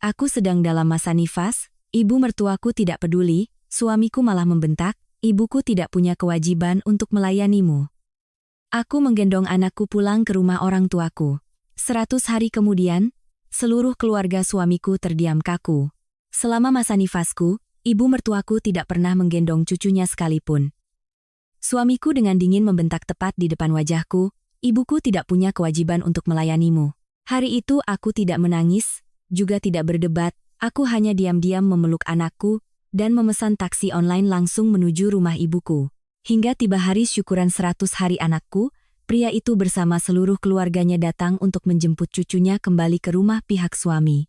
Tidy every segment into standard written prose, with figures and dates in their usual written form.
Aku sedang dalam masa nifas, ibu mertuaku tidak peduli, suamiku malah membentak, ibuku tidak punya kewajiban untuk melayanimu. Aku menggendong anakku pulang ke rumah orang tuaku. 100 hari kemudian, seluruh keluarga suamiku terdiam kaku. Selama masa nifasku, ibu mertuaku tidak pernah menggendong cucunya sekalipun. Suamiku dengan dingin membentak tepat di depan wajahku, ibuku tidak punya kewajiban untuk melayanimu. Hari itu aku tidak menangis, juga tidak berdebat, aku hanya diam-diam memeluk anakku, dan memesan taksi online langsung menuju rumah ibuku. Hingga tiba hari syukuran 100 hari anakku, pria itu bersama seluruh keluarganya datang untuk menjemput cucunya kembali ke rumah pihak suami.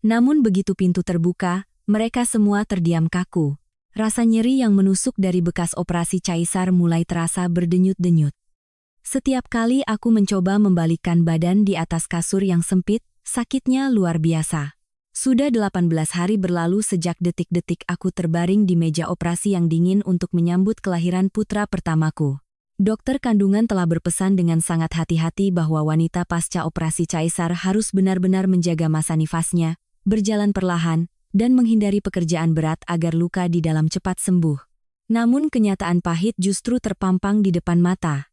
Namun begitu pintu terbuka, mereka semua terdiam kaku. Rasa nyeri yang menusuk dari bekas operasi caisar mulai terasa berdenyut-denyut. Setiap kali aku mencoba membalikkan badan di atas kasur yang sempit, sakitnya luar biasa. Sudah 18 hari berlalu sejak detik-detik aku terbaring di meja operasi yang dingin untuk menyambut kelahiran putra pertamaku. Dokter kandungan telah berpesan dengan sangat hati-hati bahwa wanita pasca operasi caisar harus benar-benar menjaga masa nifasnya, berjalan perlahan, dan menghindari pekerjaan berat agar luka di dalam cepat sembuh. Namun kenyataan pahit justru terpampang di depan mata.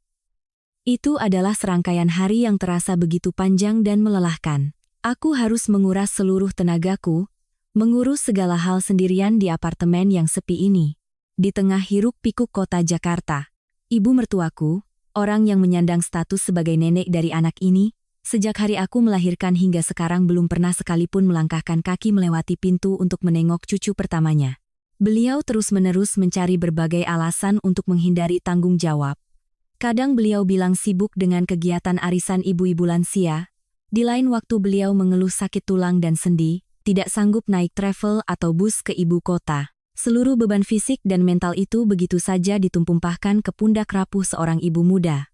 Itu adalah serangkaian hari yang terasa begitu panjang dan melelahkan. Aku harus menguras seluruh tenagaku, mengurus segala hal sendirian di apartemen yang sepi ini. Di tengah hiruk-pikuk kota Jakarta, ibu mertuaku, orang yang menyandang status sebagai nenek dari anak ini, sejak hari aku melahirkan hingga sekarang belum pernah sekalipun melangkahkan kaki melewati pintu untuk menengok cucu pertamanya. Beliau terus-menerus mencari berbagai alasan untuk menghindari tanggung jawab. Kadang beliau bilang sibuk dengan kegiatan arisan ibu-ibu lansia, di lain waktu beliau mengeluh sakit tulang dan sendi, tidak sanggup naik travel atau bus ke ibu kota. Seluruh beban fisik dan mental itu begitu saja ditumpahkan ke pundak rapuh seorang ibu muda.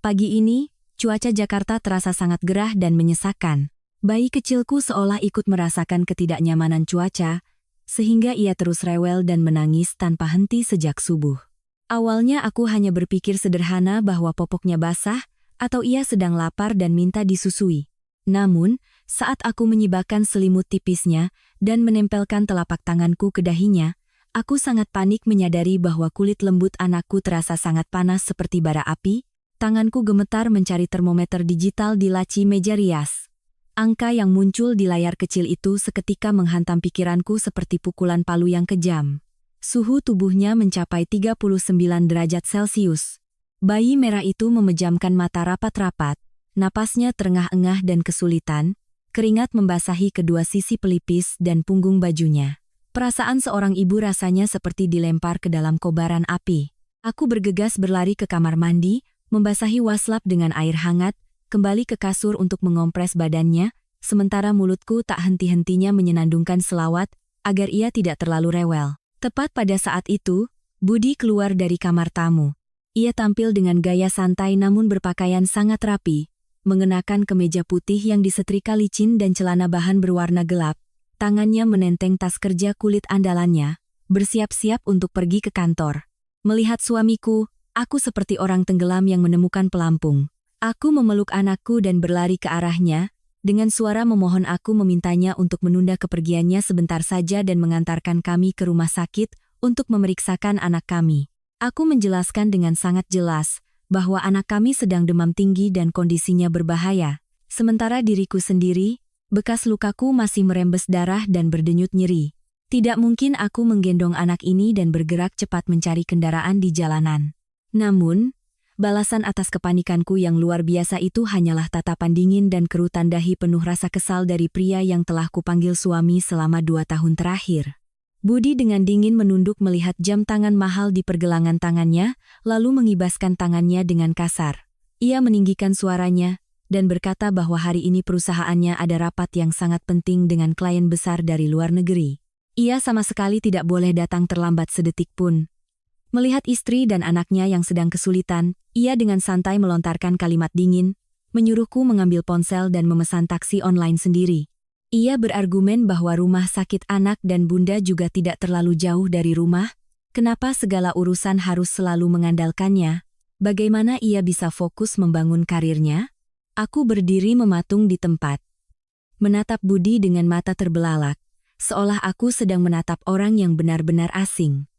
Pagi ini, cuaca Jakarta terasa sangat gerah dan menyesakkan. Bayi kecilku seolah ikut merasakan ketidaknyamanan cuaca, sehingga ia terus rewel dan menangis tanpa henti sejak subuh. Awalnya aku hanya berpikir sederhana bahwa popoknya basah, atau ia sedang lapar dan minta disusui. Namun, saat aku menyibakkan selimut tipisnya dan menempelkan telapak tanganku ke dahinya, aku sangat panik menyadari bahwa kulit lembut anakku terasa sangat panas seperti bara api. Tanganku gemetar mencari termometer digital di laci meja rias. Angka yang muncul di layar kecil itu seketika menghantam pikiranku seperti pukulan palu yang kejam. Suhu tubuhnya mencapai 39 derajat Celcius. Bayi merah itu memejamkan mata rapat-rapat, napasnya terengah-engah dan kesulitan, keringat membasahi kedua sisi pelipis dan punggung bajunya. Perasaan seorang ibu rasanya seperti dilempar ke dalam kobaran api. Aku bergegas berlari ke kamar mandi, membasahi waslap dengan air hangat, kembali ke kasur untuk mengompres badannya, sementara mulutku tak henti-hentinya menyenandungkan selawat agar ia tidak terlalu rewel. Tepat pada saat itu, Budi keluar dari kamar tamu. Ia tampil dengan gaya santai namun berpakaian sangat rapi, mengenakan kemeja putih yang disetrika licin dan celana bahan berwarna gelap. Tangannya menenteng tas kerja kulit andalannya, bersiap-siap untuk pergi ke kantor. Melihat suamiku, aku seperti orang tenggelam yang menemukan pelampung. Aku memeluk anakku dan berlari ke arahnya, dengan suara memohon aku memintanya untuk menunda kepergiannya sebentar saja dan mengantarkan kami ke rumah sakit untuk memeriksakan anak kami. Aku menjelaskan dengan sangat jelas bahwa anak kami sedang demam tinggi dan kondisinya berbahaya. Sementara diriku sendiri, bekas lukaku masih merembes darah dan berdenyut nyeri. Tidak mungkin aku menggendong anak ini dan bergerak cepat mencari kendaraan di jalanan. Namun, balasan atas kepanikanku yang luar biasa itu hanyalah tatapan dingin dan kerutan dahi penuh rasa kesal dari pria yang telah kupanggil suami selama 2 tahun terakhir. Budi dengan dingin menunduk melihat jam tangan mahal di pergelangan tangannya, lalu mengibaskan tangannya dengan kasar. Ia meninggikan suaranya, dan berkata bahwa hari ini perusahaannya ada rapat yang sangat penting dengan klien besar dari luar negeri. Ia sama sekali tidak boleh datang terlambat sedetik pun. Melihat istri dan anaknya yang sedang kesulitan, ia dengan santai melontarkan kalimat dingin, menyuruhku mengambil ponsel dan memesan taksi online sendiri. Ia berargumen bahwa rumah sakit anak dan bunda juga tidak terlalu jauh dari rumah, kenapa segala urusan harus selalu mengandalkannya, bagaimana ia bisa fokus membangun karirnya? Aku berdiri mematung di tempat. menatap Budi dengan mata terbelalak, seolah aku sedang menatap orang yang benar-benar asing.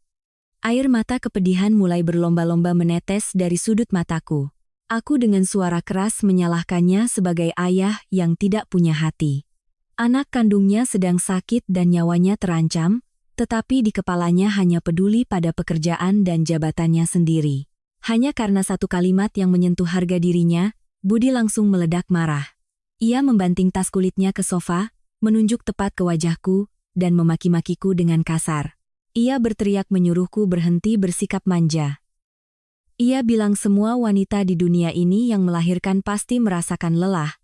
Air mata kepedihan mulai berlomba-lomba menetes dari sudut mataku. Aku dengan suara keras menyalahkannya sebagai ayah yang tidak punya hati. Anak kandungnya sedang sakit dan nyawanya terancam, tetapi di kepalanya hanya peduli pada pekerjaan dan jabatannya sendiri. Hanya karena satu kalimat yang menyentuh harga dirinya, Budi langsung meledak marah. Ia membanting tas kulitnya ke sofa, menunjuk tepat ke wajahku, dan memaki-makiku dengan kasar. Ia berteriak menyuruhku berhenti bersikap manja. Ia bilang semua wanita di dunia ini yang melahirkan pasti merasakan lelah.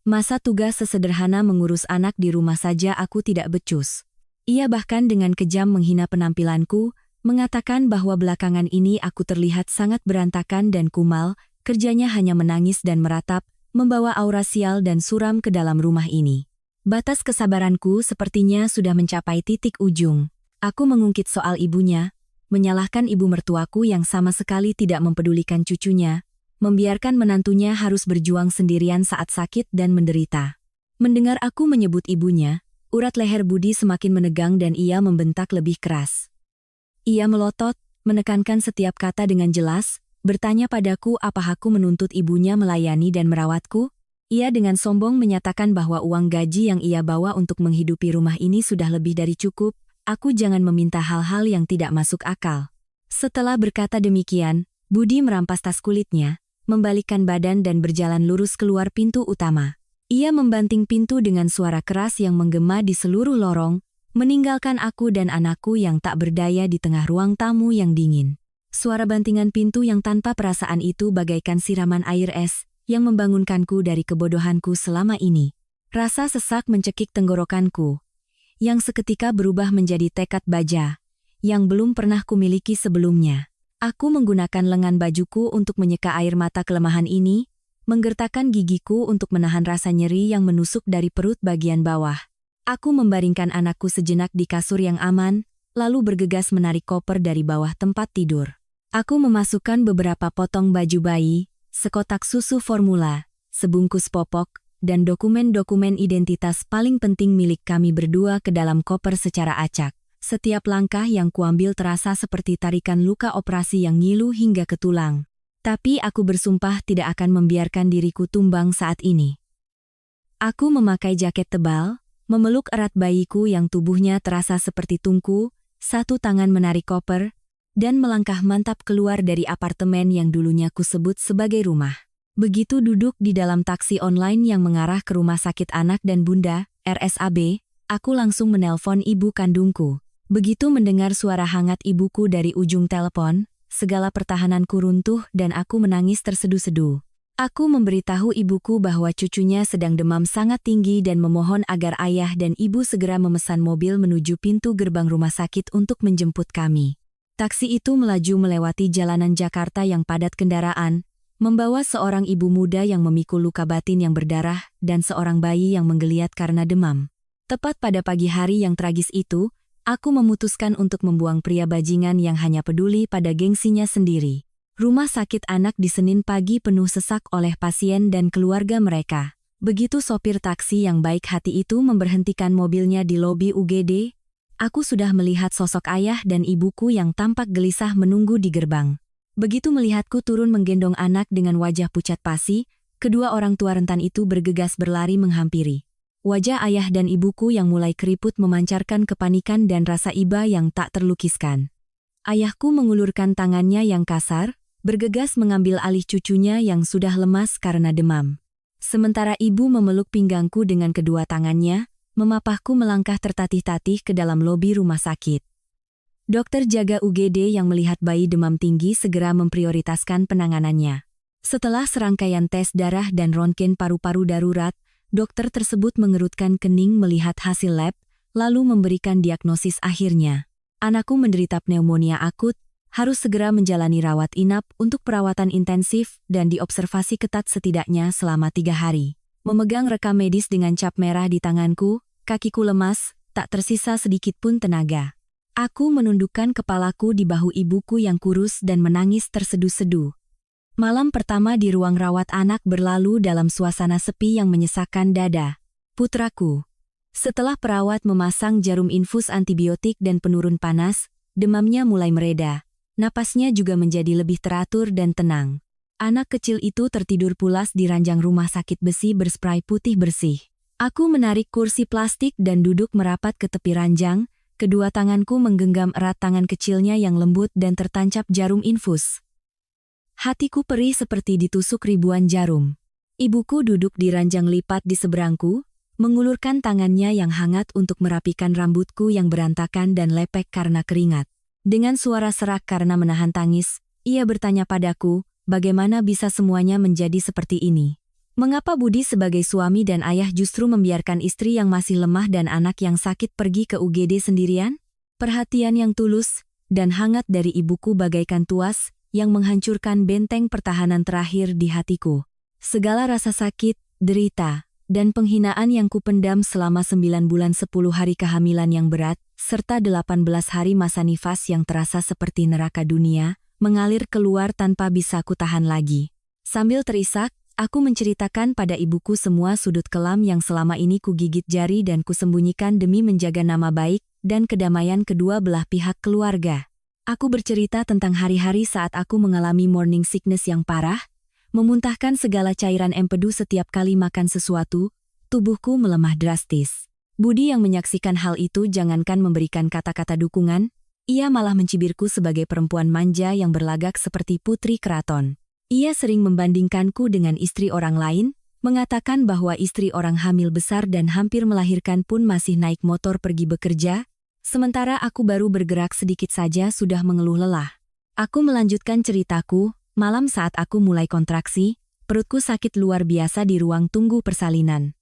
Masa tugas sesederhana mengurus anak di rumah saja aku tidak becus. Ia bahkan dengan kejam menghina penampilanku, mengatakan bahwa belakangan ini aku terlihat sangat berantakan dan kumal, kerjanya hanya menangis dan meratap, membawa aura sial dan suram ke dalam rumah ini. Batas kesabaranku sepertinya sudah mencapai titik ujung. Aku mengungkit soal ibunya, menyalahkan ibu mertuaku yang sama sekali tidak mempedulikan cucunya, membiarkan menantunya harus berjuang sendirian saat sakit dan menderita. Mendengar aku menyebut ibunya, urat leher Budi semakin menegang dan ia membentak lebih keras. Ia melotot, menekankan setiap kata dengan jelas, bertanya padaku apakah aku menuntut ibunya melayani dan merawatku. Ia dengan sombong menyatakan bahwa uang gaji yang ia bawa untuk menghidupi rumah ini sudah lebih dari cukup. Aku jangan meminta hal-hal yang tidak masuk akal. Setelah berkata demikian, Budi merampas tas kulitnya, membalikkan badan dan berjalan lurus keluar pintu utama. Ia membanting pintu dengan suara keras yang menggema di seluruh lorong, meninggalkan aku dan anakku yang tak berdaya di tengah ruang tamu yang dingin. Suara bantingan pintu yang tanpa perasaan itu bagaikan siraman air es, yang membangunkanku dari kebodohanku selama ini. Rasa sesak mencekik tenggorokanku, yang seketika berubah menjadi tekad baja, yang belum pernah kumiliki sebelumnya. Aku menggunakan lengan bajuku untuk menyeka air mata kelemahan ini, menggertakkan gigiku untuk menahan rasa nyeri yang menusuk dari perut bagian bawah. Aku membaringkan anakku sejenak di kasur yang aman, lalu bergegas menarik koper dari bawah tempat tidur. Aku memasukkan beberapa potong baju bayi, sekotak susu formula, sebungkus popok, dan dokumen-dokumen identitas paling penting milik kami berdua ke dalam koper secara acak. Setiap langkah yang kuambil terasa seperti tarikan luka operasi yang ngilu hingga ke tulang. Tapi aku bersumpah tidak akan membiarkan diriku tumbang saat ini. Aku memakai jaket tebal, memeluk erat bayiku yang tubuhnya terasa seperti tungku, satu tangan menarik koper, dan melangkah mantap keluar dari apartemen yang dulunya kusebut sebagai rumah. Begitu duduk di dalam taksi online yang mengarah ke Rumah Sakit Anak dan Bunda, RSAB, aku langsung menelpon ibu kandungku. Begitu mendengar suara hangat ibuku dari ujung telepon, segala pertahananku runtuh dan aku menangis terseduh-seduh. Aku memberitahu ibuku bahwa cucunya sedang demam sangat tinggi dan memohon agar ayah dan ibu segera memesan mobil menuju pintu gerbang rumah sakit untuk menjemput kami. Taksi itu melaju melewati jalanan Jakarta yang padat kendaraan, membawa seorang ibu muda yang memikul luka batin yang berdarah dan seorang bayi yang menggeliat karena demam. Tepat pada pagi hari yang tragis itu, aku memutuskan untuk membuang pria bajingan yang hanya peduli pada gengsinya sendiri. Rumah sakit anak di Senin pagi penuh sesak oleh pasien dan keluarga mereka. Begitu sopir taksi yang baik hati itu memberhentikan mobilnya di lobi UGD, aku sudah melihat sosok ayah dan ibuku yang tampak gelisah menunggu di gerbang. Begitu melihatku turun menggendong anak dengan wajah pucat pasi, kedua orang tua rentan itu bergegas berlari menghampiri. Wajah ayah dan ibuku yang mulai keriput memancarkan kepanikan dan rasa iba yang tak terlukiskan. Ayahku mengulurkan tangannya yang kasar, bergegas mengambil alih cucunya yang sudah lemas karena demam. Sementara ibu memeluk pinggangku dengan kedua tangannya, memapahku melangkah tertatih-tatih ke dalam lobi rumah sakit. Dokter jaga UGD yang melihat bayi demam tinggi segera memprioritaskan penanganannya. Setelah serangkaian tes darah dan ronggen paru-paru darurat, dokter tersebut mengerutkan kening melihat hasil lab, lalu memberikan diagnosis akhirnya. Anakku menderita pneumonia akut, harus segera menjalani rawat inap untuk perawatan intensif dan diobservasi ketat setidaknya selama 3 hari. Memegang rekam medis dengan cap merah di tanganku, kakiku lemas, tak tersisa sedikit pun tenaga. Aku menundukkan kepalaku di bahu ibuku yang kurus dan menangis terseduh-seduh. Malam pertama di ruang rawat anak berlalu dalam suasana sepi yang menyesakkan dada. Putraku. Setelah perawat memasang jarum infus antibiotik dan penurun panas, demamnya mulai mereda. Napasnya juga menjadi lebih teratur dan tenang. Anak kecil itu tertidur pulas di ranjang rumah sakit besi berspray putih bersih. Aku menarik kursi plastik dan duduk merapat ke tepi ranjang, kedua tanganku menggenggam erat tangan kecilnya yang lembut dan tertancap jarum infus. Hatiku perih seperti ditusuk ribuan jarum. Ibuku duduk di ranjang lipat di seberangku, mengulurkan tangannya yang hangat untuk merapikan rambutku yang berantakan dan lepek karena keringat. Dengan suara serak karena menahan tangis, ia bertanya padaku, bagaimana bisa semuanya menjadi seperti ini? Mengapa Budi sebagai suami dan ayah justru membiarkan istri yang masih lemah dan anak yang sakit pergi ke UGD sendirian? Perhatian yang tulus dan hangat dari ibuku bagaikan tuas yang menghancurkan benteng pertahanan terakhir di hatiku. Segala rasa sakit, derita, dan penghinaan yang kupendam selama 9 bulan 10 hari kehamilan yang berat, serta 18 hari masa nifas yang terasa seperti neraka dunia, mengalir keluar tanpa bisa kutahan lagi. Sambil terisak, aku menceritakan pada ibuku semua sudut kelam yang selama ini kugigit jari dan kusembunyikan demi menjaga nama baik dan kedamaian kedua belah pihak keluarga. Aku bercerita tentang hari-hari saat aku mengalami morning sickness yang parah, memuntahkan segala cairan empedu setiap kali makan sesuatu, tubuhku melemah drastis. Budi yang menyaksikan hal itu jangankan memberikan kata-kata dukungan, ia malah mencibirku sebagai perempuan manja yang berlagak seperti putri keraton. Ia sering membandingkanku dengan istri orang lain, mengatakan bahwa istri orang hamil besar dan hampir melahirkan pun masih naik motor pergi bekerja, sementara aku baru bergerak sedikit saja sudah mengeluh lelah. Aku melanjutkan ceritaku. Malam saat aku mulai kontraksi, perutku sakit luar biasa di ruang tunggu persalinan.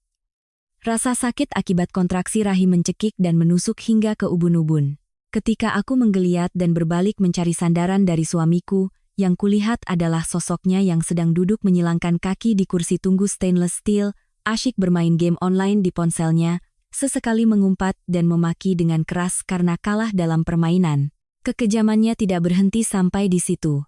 Rasa sakit akibat kontraksi rahim mencekik dan menusuk hingga ke ubun-ubun. Ketika aku menggeliat dan berbalik mencari sandaran dari suamiku, yang kulihat adalah sosoknya yang sedang duduk menyilangkan kaki di kursi tunggu stainless steel, asyik bermain game online di ponselnya, sesekali mengumpat dan memaki dengan keras karena kalah dalam permainan. Kekejamannya tidak berhenti sampai di situ.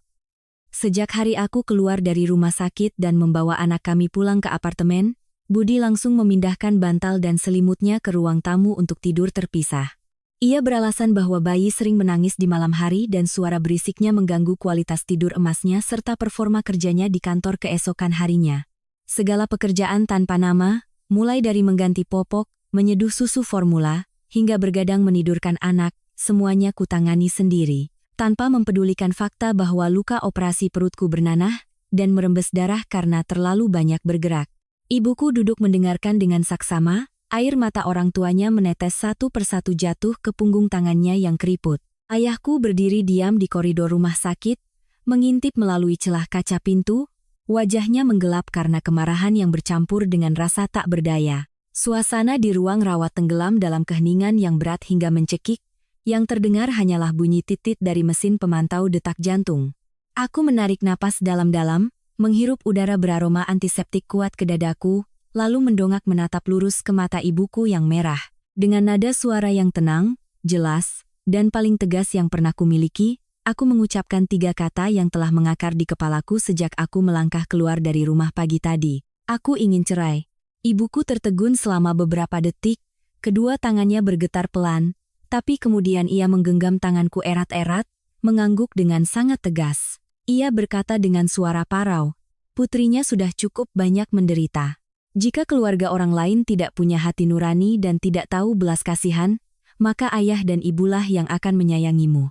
Sejak hari aku keluar dari rumah sakit dan membawa anak kami pulang ke apartemen, Budi langsung memindahkan bantal dan selimutnya ke ruang tamu untuk tidur terpisah. Ia beralasan bahwa bayi sering menangis di malam hari dan suara berisiknya mengganggu kualitas tidur emasnya serta performa kerjanya di kantor keesokan harinya. Segala pekerjaan tanpa nama, mulai dari mengganti popok, menyeduh susu formula, hingga bergadang menidurkan anak, semuanya kutangani sendiri. Tanpa mempedulikan fakta bahwa luka operasi perutku bernanah dan merembes darah karena terlalu banyak bergerak. Ibuku duduk mendengarkan dengan saksama, air mata orang tuanya menetes satu persatu jatuh ke punggung tangannya yang keriput. Ayahku berdiri diam di koridor rumah sakit, mengintip melalui celah kaca pintu, wajahnya menggelap karena kemarahan yang bercampur dengan rasa tak berdaya. Suasana di ruang rawat tenggelam dalam keheningan yang berat hingga mencekik, yang terdengar hanyalah bunyi titit dari mesin pemantau detak jantung. Aku menarik napas dalam-dalam, menghirup udara beraroma antiseptik kuat ke dadaku, lalu mendongak menatap lurus ke mata ibuku yang merah. Dengan nada suara yang tenang, jelas, dan paling tegas yang pernah kumiliki, aku mengucapkan 3 kata yang telah mengakar di kepalaku sejak aku melangkah keluar dari rumah pagi tadi. Aku ingin cerai. Ibuku tertegun selama beberapa detik, kedua tangannya bergetar pelan, tapi kemudian ia menggenggam tanganku erat-erat, mengangguk dengan sangat tegas. Ia berkata dengan suara parau, putrinya sudah cukup banyak menderita. Jika keluarga orang lain tidak punya hati nurani dan tidak tahu belas kasihan, maka ayah dan ibulah yang akan menyayangimu.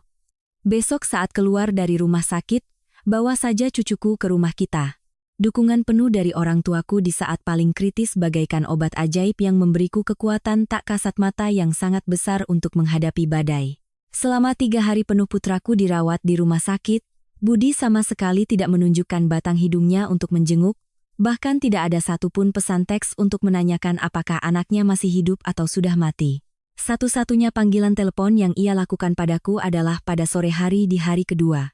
Besok saat keluar dari rumah sakit, bawa saja cucuku ke rumah kita. Dukungan penuh dari orang tuaku di saat paling kritis bagaikan obat ajaib yang memberiku kekuatan tak kasat mata yang sangat besar untuk menghadapi badai. Selama 3 hari penuh putraku dirawat di rumah sakit, Budi sama sekali tidak menunjukkan batang hidungnya untuk menjenguk, bahkan tidak ada satupun pesan teks untuk menanyakan apakah anaknya masih hidup atau sudah mati. Satu-satunya panggilan telepon yang ia lakukan padaku adalah pada sore hari di hari kedua.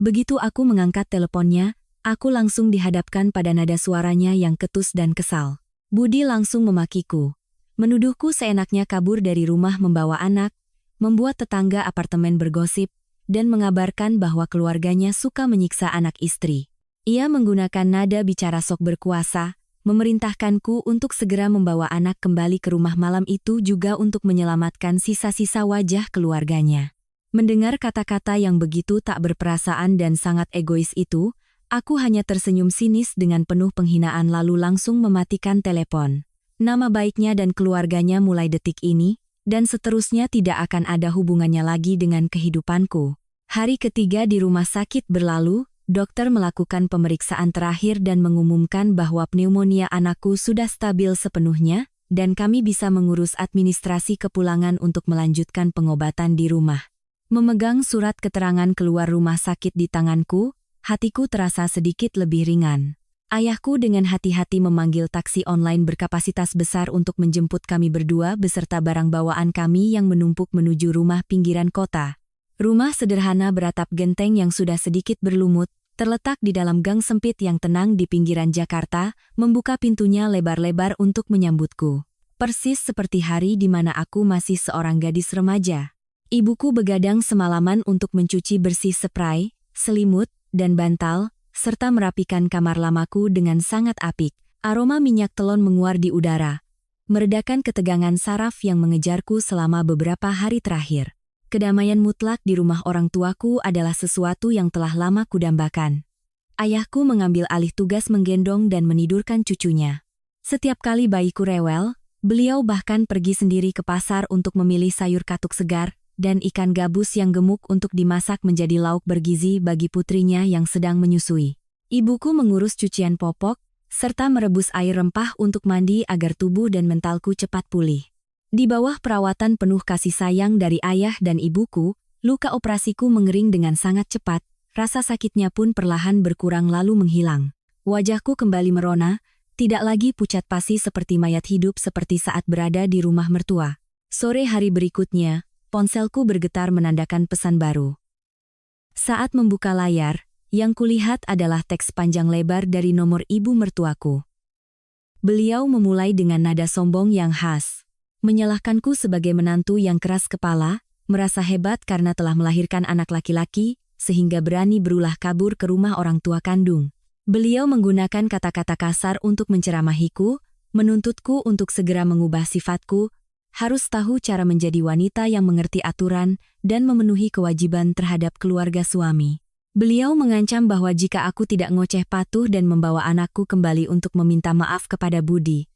Begitu aku mengangkat teleponnya, aku langsung dihadapkan pada nada suaranya yang ketus dan kesal. Budi langsung memakiku, menuduhku seenaknya kabur dari rumah membawa anak, membuat tetangga apartemen bergosip, dan mengabarkan bahwa keluarganya suka menyiksa anak istri. Ia menggunakan nada bicara sok berkuasa, memerintahkanku untuk segera membawa anak kembali ke rumah malam itu juga untuk menyelamatkan sisa-sisa wajah keluarganya. Mendengar kata-kata yang begitu tak berperasaan dan sangat egois itu, aku hanya tersenyum sinis dengan penuh penghinaan lalu langsung mematikan telepon. Nama baiknya dan keluarganya mulai detik ini, dan seterusnya tidak akan ada hubungannya lagi dengan kehidupanku. Hari ketiga di rumah sakit berlalu, dokter melakukan pemeriksaan terakhir dan mengumumkan bahwa pneumonia anakku sudah stabil sepenuhnya, dan kami bisa mengurus administrasi kepulangan untuk melanjutkan pengobatan di rumah. Memegang surat keterangan keluar rumah sakit di tanganku, hatiku terasa sedikit lebih ringan. Ayahku dengan hati-hati memanggil taksi online berkapasitas besar untuk menjemput kami berdua beserta barang bawaan kami yang menumpuk menuju rumah pinggiran kota. Rumah sederhana beratap genteng yang sudah sedikit berlumut, terletak di dalam gang sempit yang tenang di pinggiran Jakarta, membuka pintunya lebar-lebar untuk menyambutku. Persis seperti hari di mana aku masih seorang gadis remaja. Ibuku begadang semalaman untuk mencuci bersih spray, selimut, dan bantal, serta merapikan kamar lamaku dengan sangat apik. Aroma minyak telon menguar di udara, meredakan ketegangan saraf yang mengejarku selama beberapa hari terakhir. Kedamaian mutlak di rumah orang tuaku adalah sesuatu yang telah lama kudambakan. Ayahku mengambil alih tugas menggendong dan menidurkan cucunya. Setiap kali bayiku rewel, beliau bahkan pergi sendiri ke pasar untuk memilih sayur katuk segar dan ikan gabus yang gemuk untuk dimasak menjadi lauk bergizi bagi putrinya yang sedang menyusui. Ibuku mengurus cucian popok, serta merebus air rempah untuk mandi agar tubuh dan mentalku cepat pulih. Di bawah perawatan penuh kasih sayang dari ayah dan ibuku, luka operasiku mengering dengan sangat cepat, rasa sakitnya pun perlahan berkurang lalu menghilang. Wajahku kembali merona, tidak lagi pucat pasi seperti mayat hidup seperti saat berada di rumah mertua. Sore hari berikutnya, ponselku bergetar menandakan pesan baru. Saat membuka layar, yang kulihat adalah teks panjang lebar dari nomor ibu mertuaku. Beliau memulai dengan nada sombong yang khas. Menyalahkanku sebagai menantu yang keras kepala, merasa hebat karena telah melahirkan anak laki-laki, sehingga berani berulah kabur ke rumah orang tua kandung. Beliau menggunakan kata-kata kasar untuk menceramahiku, menuntutku untuk segera mengubah sifatku, harus tahu cara menjadi wanita yang mengerti aturan dan memenuhi kewajiban terhadap keluarga suami. Beliau mengancam bahwa jika aku tidak ngoceh patuh dan membawa anakku kembali untuk meminta maaf kepada Budi,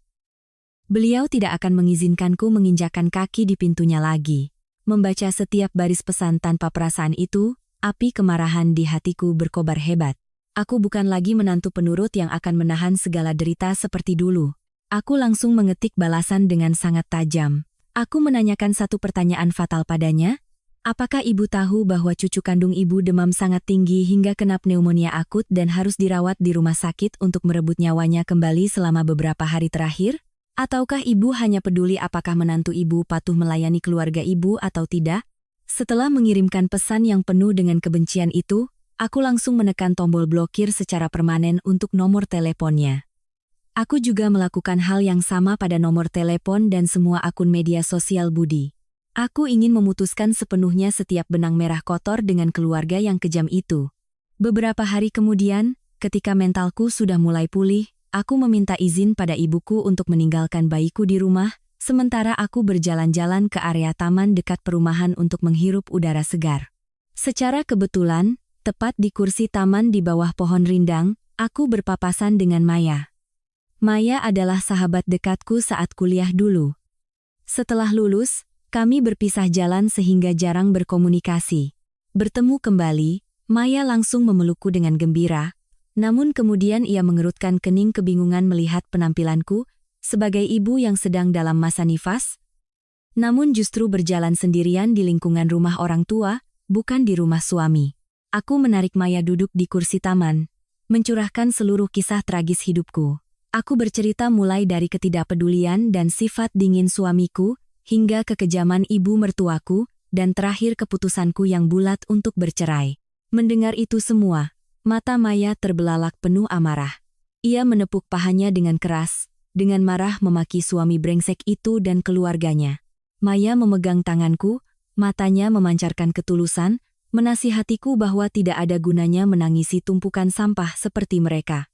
beliau tidak akan mengizinkanku menginjakkan kaki di pintunya lagi. Membaca setiap baris pesan tanpa perasaan itu, api kemarahan di hatiku berkobar hebat. Aku bukan lagi menantu penurut yang akan menahan segala derita seperti dulu. Aku langsung mengetik balasan dengan sangat tajam. Aku menanyakan satu pertanyaan fatal padanya. Apakah ibu tahu bahwa cucu kandung ibu demam sangat tinggi hingga kena pneumonia akut dan harus dirawat di rumah sakit untuk merebut nyawanya kembali selama beberapa hari terakhir? Ataukah ibu hanya peduli apakah menantu ibu patuh melayani keluarga ibu atau tidak? Setelah mengirimkan pesan yang penuh dengan kebencian itu, aku langsung menekan tombol blokir secara permanen untuk nomor teleponnya. Aku juga melakukan hal yang sama pada nomor telepon dan semua akun media sosial Budi. Aku ingin memutuskan sepenuhnya setiap benang merah kotor dengan keluarga yang kejam itu. Beberapa hari kemudian, ketika mentalku sudah mulai pulih, aku meminta izin pada ibuku untuk meninggalkan bayiku di rumah, sementara aku berjalan-jalan ke area taman dekat perumahan untuk menghirup udara segar. Secara kebetulan, tepat di kursi taman di bawah pohon rindang, aku berpapasan dengan Maya. Maya adalah sahabat dekatku saat kuliah dulu. Setelah lulus, kami berpisah jalan sehingga jarang berkomunikasi. Bertemu kembali, Maya langsung memelukku dengan gembira, namun kemudian ia mengerutkan kening kebingungan melihat penampilanku sebagai ibu yang sedang dalam masa nifas, namun justru berjalan sendirian di lingkungan rumah orang tua, bukan di rumah suami. Aku menarik Maya duduk di kursi taman, mencurahkan seluruh kisah tragis hidupku. Aku bercerita mulai dari ketidakpedulian dan sifat dingin suamiku, hingga kekejaman ibu mertuaku, dan terakhir keputusanku yang bulat untuk bercerai. Mendengar itu semua, mata Maya terbelalak penuh amarah. Ia menepuk pahanya dengan keras, dengan marah memaki suami brengsek itu dan keluarganya. Maya memegang tanganku, matanya memancarkan ketulusan, menasihatiku bahwa tidak ada gunanya menangisi tumpukan sampah seperti mereka.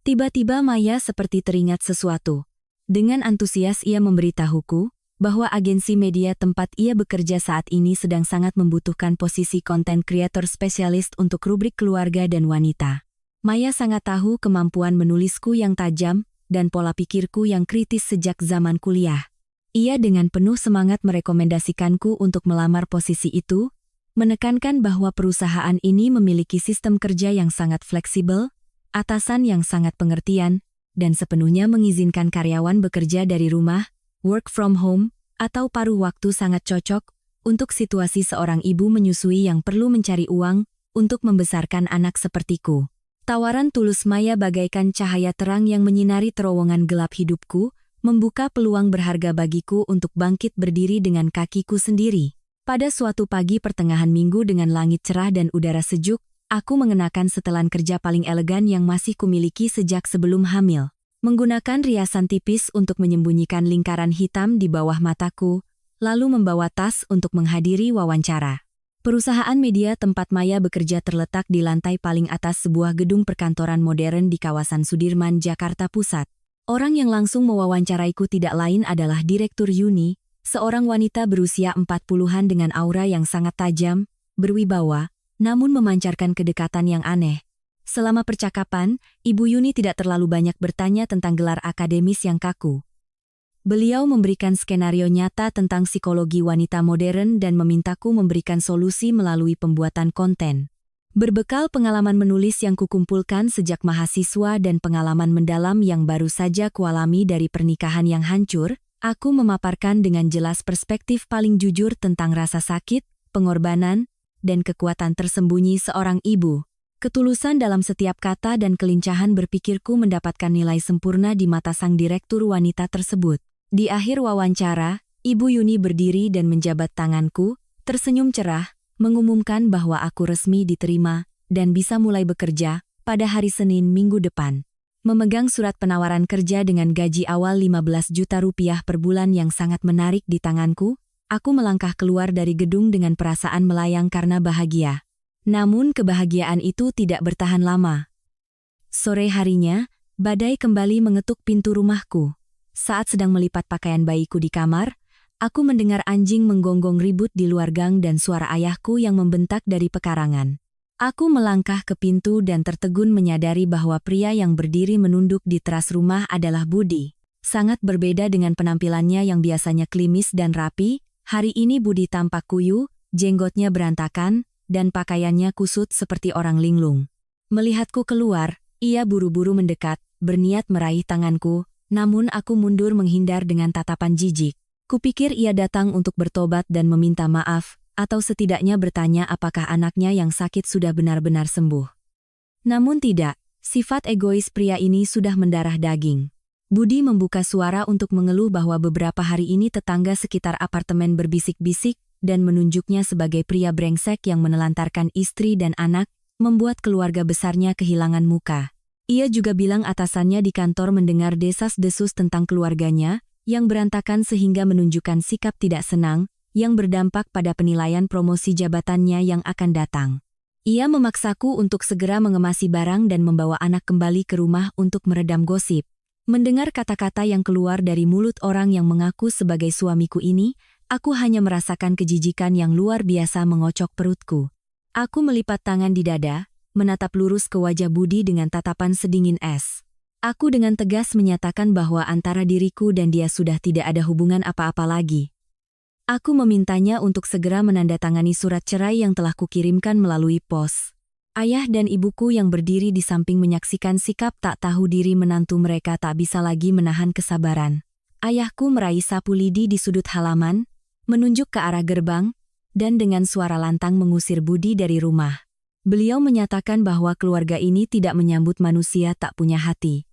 Tiba-tiba Maya seperti teringat sesuatu. Dengan antusias ia memberitahuku bahwa agensi media tempat ia bekerja saat ini sedang sangat membutuhkan posisi content creator spesialis untuk rubrik keluarga dan wanita. Maya sangat tahu kemampuan menulisku yang tajam dan pola pikirku yang kritis sejak zaman kuliah. Ia dengan penuh semangat merekomendasikanku untuk melamar posisi itu, menekankan bahwa perusahaan ini memiliki sistem kerja yang sangat fleksibel, atasan yang sangat pengertian, dan sepenuhnya mengizinkan karyawan bekerja dari rumah, work from home, atau paruh waktu sangat cocok untuk situasi seorang ibu menyusui yang perlu mencari uang untuk membesarkan anak sepertiku. Tawaran tulus Maya bagaikan cahaya terang yang menyinari terowongan gelap hidupku, membuka peluang berharga bagiku untuk bangkit berdiri dengan kakiku sendiri. Pada suatu pagi pertengahan minggu dengan langit cerah dan udara sejuk, aku mengenakan setelan kerja paling elegan yang masih kumiliki sejak sebelum hamil. Menggunakan riasan tipis untuk menyembunyikan lingkaran hitam di bawah mataku, lalu membawa tas untuk menghadiri wawancara. Perusahaan media tempat Maya bekerja terletak di lantai paling atas sebuah gedung perkantoran modern di kawasan Sudirman, Jakarta Pusat. Orang yang langsung mewawancaraiku tidak lain adalah Direktur Yuni, seorang wanita berusia 40-an dengan aura yang sangat tajam, berwibawa, namun memancarkan kedekatan yang aneh. Selama percakapan, Ibu Yuni tidak terlalu banyak bertanya tentang gelar akademis yang kaku. Beliau memberikan skenario nyata tentang psikologi wanita modern dan memintaku memberikan solusi melalui pembuatan konten. Berbekal pengalaman menulis yang kukumpulkan sejak mahasiswa dan pengalaman mendalam yang baru saja kualami dari pernikahan yang hancur, aku memaparkan dengan jelas perspektif paling jujur tentang rasa sakit, pengorbanan, dan kekuatan tersembunyi seorang ibu. Ketulusan dalam setiap kata dan kelincahan berpikirku mendapatkan nilai sempurna di mata sang direktur wanita tersebut. Di akhir wawancara, Ibu Yuni berdiri dan menjabat tanganku, tersenyum cerah, mengumumkan bahwa aku resmi diterima dan bisa mulai bekerja pada hari Senin minggu depan. Memegang surat penawaran kerja dengan gaji awal 15 juta rupiah per bulan yang sangat menarik di tanganku, aku melangkah keluar dari gedung dengan perasaan melayang karena bahagia. Namun kebahagiaan itu tidak bertahan lama. Sore harinya, badai kembali mengetuk pintu rumahku. Saat sedang melipat pakaian bayiku di kamar, aku mendengar anjing menggonggong ribut di luar gang dan suara ayahku yang membentak dari pekarangan. Aku melangkah ke pintu dan tertegun menyadari bahwa pria yang berdiri menunduk di teras rumah adalah Budi. Sangat berbeda dengan penampilannya yang biasanya klimis dan rapi, hari ini Budi tampak kuyu, jenggotnya berantakan, dan pakaiannya kusut seperti orang linglung. Melihatku keluar, ia buru-buru mendekat, berniat meraih tanganku, namun aku mundur menghindar dengan tatapan jijik. Kupikir ia datang untuk bertobat dan meminta maaf, atau setidaknya bertanya apakah anaknya yang sakit sudah benar-benar sembuh. Namun tidak, sifat egois pria ini sudah mendarah daging. Budi membuka suara untuk mengeluh bahwa beberapa hari ini tetangga sekitar apartemen berbisik-bisik dan menunjuknya sebagai pria brengsek yang menelantarkan istri dan anak, membuat keluarga besarnya kehilangan muka. Ia juga bilang atasannya di kantor mendengar desas-desus tentang keluarganya, yang berantakan sehingga menunjukkan sikap tidak senang, yang berdampak pada penilaian promosi jabatannya yang akan datang. Ia memaksaku untuk segera mengemasi barang dan membawa anak kembali ke rumah untuk meredam gosip. Mendengar kata-kata yang keluar dari mulut orang yang mengaku sebagai suamiku ini, aku hanya merasakan kejijikan yang luar biasa mengocok perutku. Aku melipat tangan di dada, menatap lurus ke wajah Budi dengan tatapan sedingin es. Aku dengan tegas menyatakan bahwa antara diriku dan dia sudah tidak ada hubungan apa-apa lagi. Aku memintanya untuk segera menandatangani surat cerai yang telah kukirimkan melalui pos. Ayah dan ibuku yang berdiri di samping menyaksikan sikap tak tahu diri menantu mereka tak bisa lagi menahan kesabaran. Ayahku meraih sapu lidi di sudut halaman, menunjuk ke arah gerbang, dan dengan suara lantang mengusir Budi dari rumah. Beliau menyatakan bahwa keluarga ini tidak menyambut manusia tak punya hati.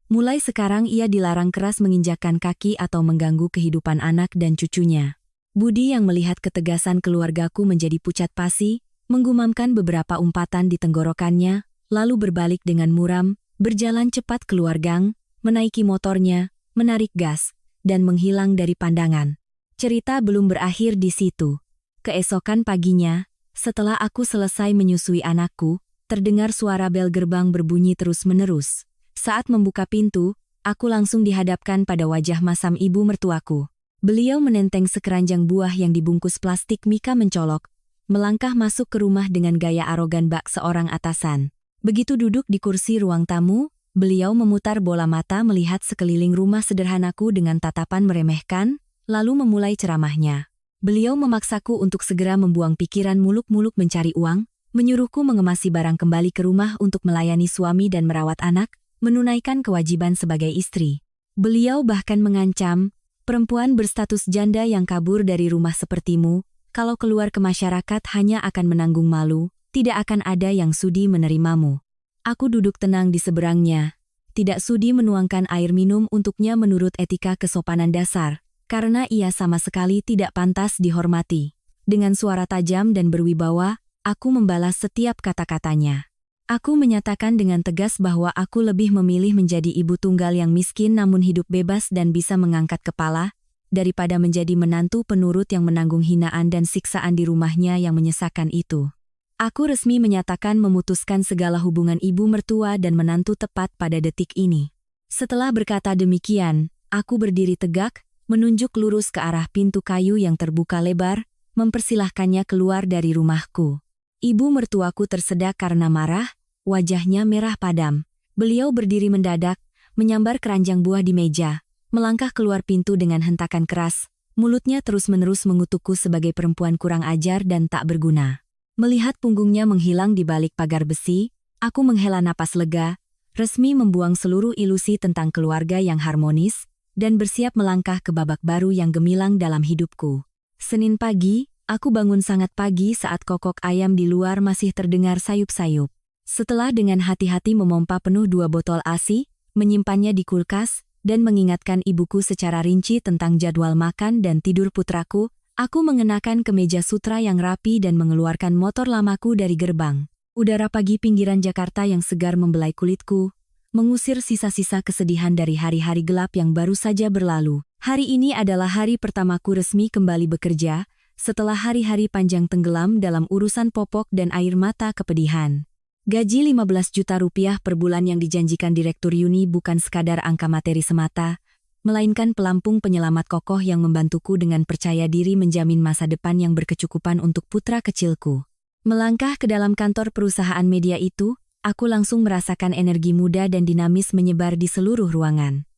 Mulai sekarang ia dilarang keras menginjakkan kaki atau mengganggu kehidupan anak dan cucunya. Budi yang melihat ketegasan keluargaku menjadi pucat pasi, menggumamkan beberapa umpatan di tenggorokannya, lalu berbalik dengan muram, berjalan cepat keluar gang, menaiki motornya, menarik gas, dan menghilang dari pandangan. Cerita belum berakhir di situ. Keesokan paginya, setelah aku selesai menyusui anakku, terdengar suara bel gerbang berbunyi terus-menerus. Saat membuka pintu, aku langsung dihadapkan pada wajah masam ibu mertuaku. Beliau menenteng sekeranjang buah yang dibungkus plastik mika mencolok, melangkah masuk ke rumah dengan gaya arogan bak seorang atasan. Begitu duduk di kursi ruang tamu, beliau memutar bola mata melihat sekeliling rumah sederhanaku dengan tatapan meremehkan, lalu memulai ceramahnya. Beliau memaksaku untuk segera membuang pikiran muluk-muluk mencari uang, menyuruhku mengemasi barang kembali ke rumah untuk melayani suami dan merawat anak, menunaikan kewajiban sebagai istri. Beliau bahkan mengancam, perempuan berstatus janda yang kabur dari rumah sepertimu, kalau keluar ke masyarakat hanya akan menanggung malu, tidak akan ada yang sudi menerimamu. Aku duduk tenang di seberangnya, tidak sudi menuangkan air minum untuknya menurut etika kesopanan dasar, karena ia sama sekali tidak pantas dihormati. Dengan suara tajam dan berwibawa, aku membalas setiap kata-katanya. Aku menyatakan dengan tegas bahwa aku lebih memilih menjadi ibu tunggal yang miskin namun hidup bebas dan bisa mengangkat kepala, daripada menjadi menantu penurut yang menanggung hinaan dan siksaan di rumahnya yang menyesakan itu. Aku resmi menyatakan memutuskan segala hubungan ibu mertua dan menantu tepat pada detik ini. Setelah berkata demikian, aku berdiri tegak, menunjuk lurus ke arah pintu kayu yang terbuka lebar, mempersilahkannya keluar dari rumahku. Ibu mertuaku tersedak karena marah, wajahnya merah padam. Beliau berdiri mendadak, menyambar keranjang buah di meja, melangkah keluar pintu dengan hentakan keras, mulutnya terus-menerus mengutukku sebagai perempuan kurang ajar dan tak berguna. Melihat punggungnya menghilang di balik pagar besi, aku menghela napas lega, resmi membuang seluruh ilusi tentang keluarga yang harmonis, dan bersiap melangkah ke babak baru yang gemilang dalam hidupku. Senin pagi, aku bangun sangat pagi saat kokok ayam di luar masih terdengar sayup-sayup. Setelah dengan hati-hati memompa penuh 2 botol ASI, menyimpannya di kulkas, dan mengingatkan ibuku secara rinci tentang jadwal makan dan tidur putraku, aku mengenakan kemeja sutra yang rapi dan mengeluarkan motor lamaku dari gerbang. Udara pagi pinggiran Jakarta yang segar membelai kulitku, mengusir sisa-sisa kesedihan dari hari-hari gelap yang baru saja berlalu. Hari ini adalah hari pertamaku resmi kembali bekerja, setelah hari-hari panjang tenggelam dalam urusan popok dan air mata kepedihan. Gaji 15 juta rupiah per bulan yang dijanjikan Direktur Yuni bukan sekadar angka materi semata, melainkan pelampung penyelamat kokoh yang membantuku dengan percaya diri menjamin masa depan yang berkecukupan untuk putra kecilku. Melangkah ke dalam kantor perusahaan media itu, aku langsung merasakan energi muda dan dinamis menyebar di seluruh ruangan.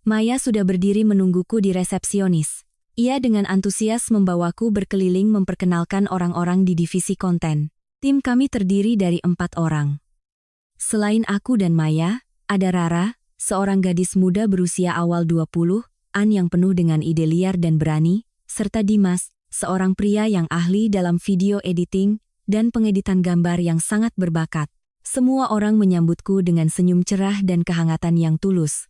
Maya sudah berdiri menungguku di resepsionis. Ia dengan antusias membawaku berkeliling memperkenalkan orang-orang di divisi konten. Tim kami terdiri dari 4 orang. Selain aku dan Maya, ada Rara, seorang gadis muda berusia awal 20-an yang penuh dengan ide liar dan berani, serta Dimas, seorang pria yang ahli dalam video editing dan pengeditan gambar yang sangat berbakat. Semua orang menyambutku dengan senyum cerah dan kehangatan yang tulus.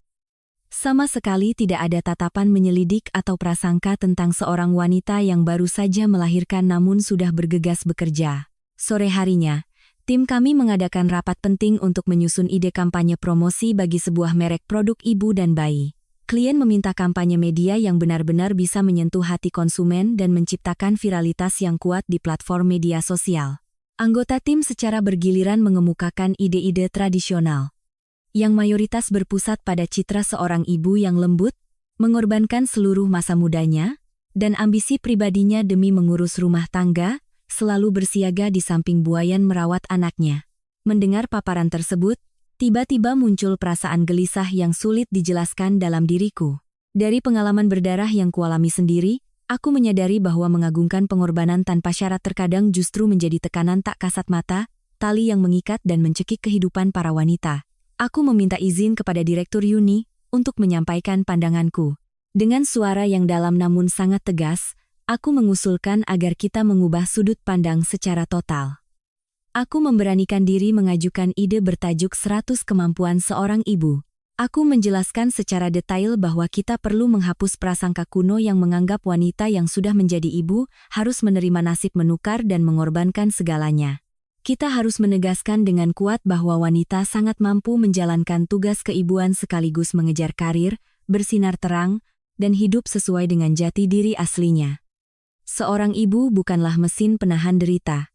Sama sekali tidak ada tatapan menyelidik atau prasangka tentang seorang wanita yang baru saja melahirkan namun sudah bergegas bekerja. Sore harinya, tim kami mengadakan rapat penting untuk menyusun ide kampanye promosi bagi sebuah merek produk ibu dan bayi. Klien meminta kampanye media yang benar-benar bisa menyentuh hati konsumen dan menciptakan viralitas yang kuat di platform media sosial. Anggota tim secara bergiliran mengemukakan ide-ide tradisional, yang mayoritas berpusat pada citra seorang ibu yang lembut, mengorbankan seluruh masa mudanya, dan ambisi pribadinya demi mengurus rumah tangga, selalu bersiaga di samping buayan merawat anaknya. Mendengar paparan tersebut, tiba-tiba muncul perasaan gelisah yang sulit dijelaskan dalam diriku. Dari pengalaman berdarah yang kualami sendiri, aku menyadari bahwa mengagungkan pengorbanan tanpa syarat terkadang justru menjadi tekanan tak kasat mata, tali yang mengikat dan mencekik kehidupan para wanita. Aku meminta izin kepada Direktur Yuni untuk menyampaikan pandanganku. Dengan suara yang dalam namun sangat tegas, aku mengusulkan agar kita mengubah sudut pandang secara total. Aku memberanikan diri mengajukan ide bertajuk 100 kemampuan seorang ibu. Aku menjelaskan secara detail bahwa kita perlu menghapus prasangka kuno yang menganggap wanita yang sudah menjadi ibu harus menerima nasib menukar dan mengorbankan segalanya. Kita harus menegaskan dengan kuat bahwa wanita sangat mampu menjalankan tugas keibuan sekaligus mengejar karir, bersinar terang, dan hidup sesuai dengan jati diri aslinya. Seorang ibu bukanlah mesin penahan derita.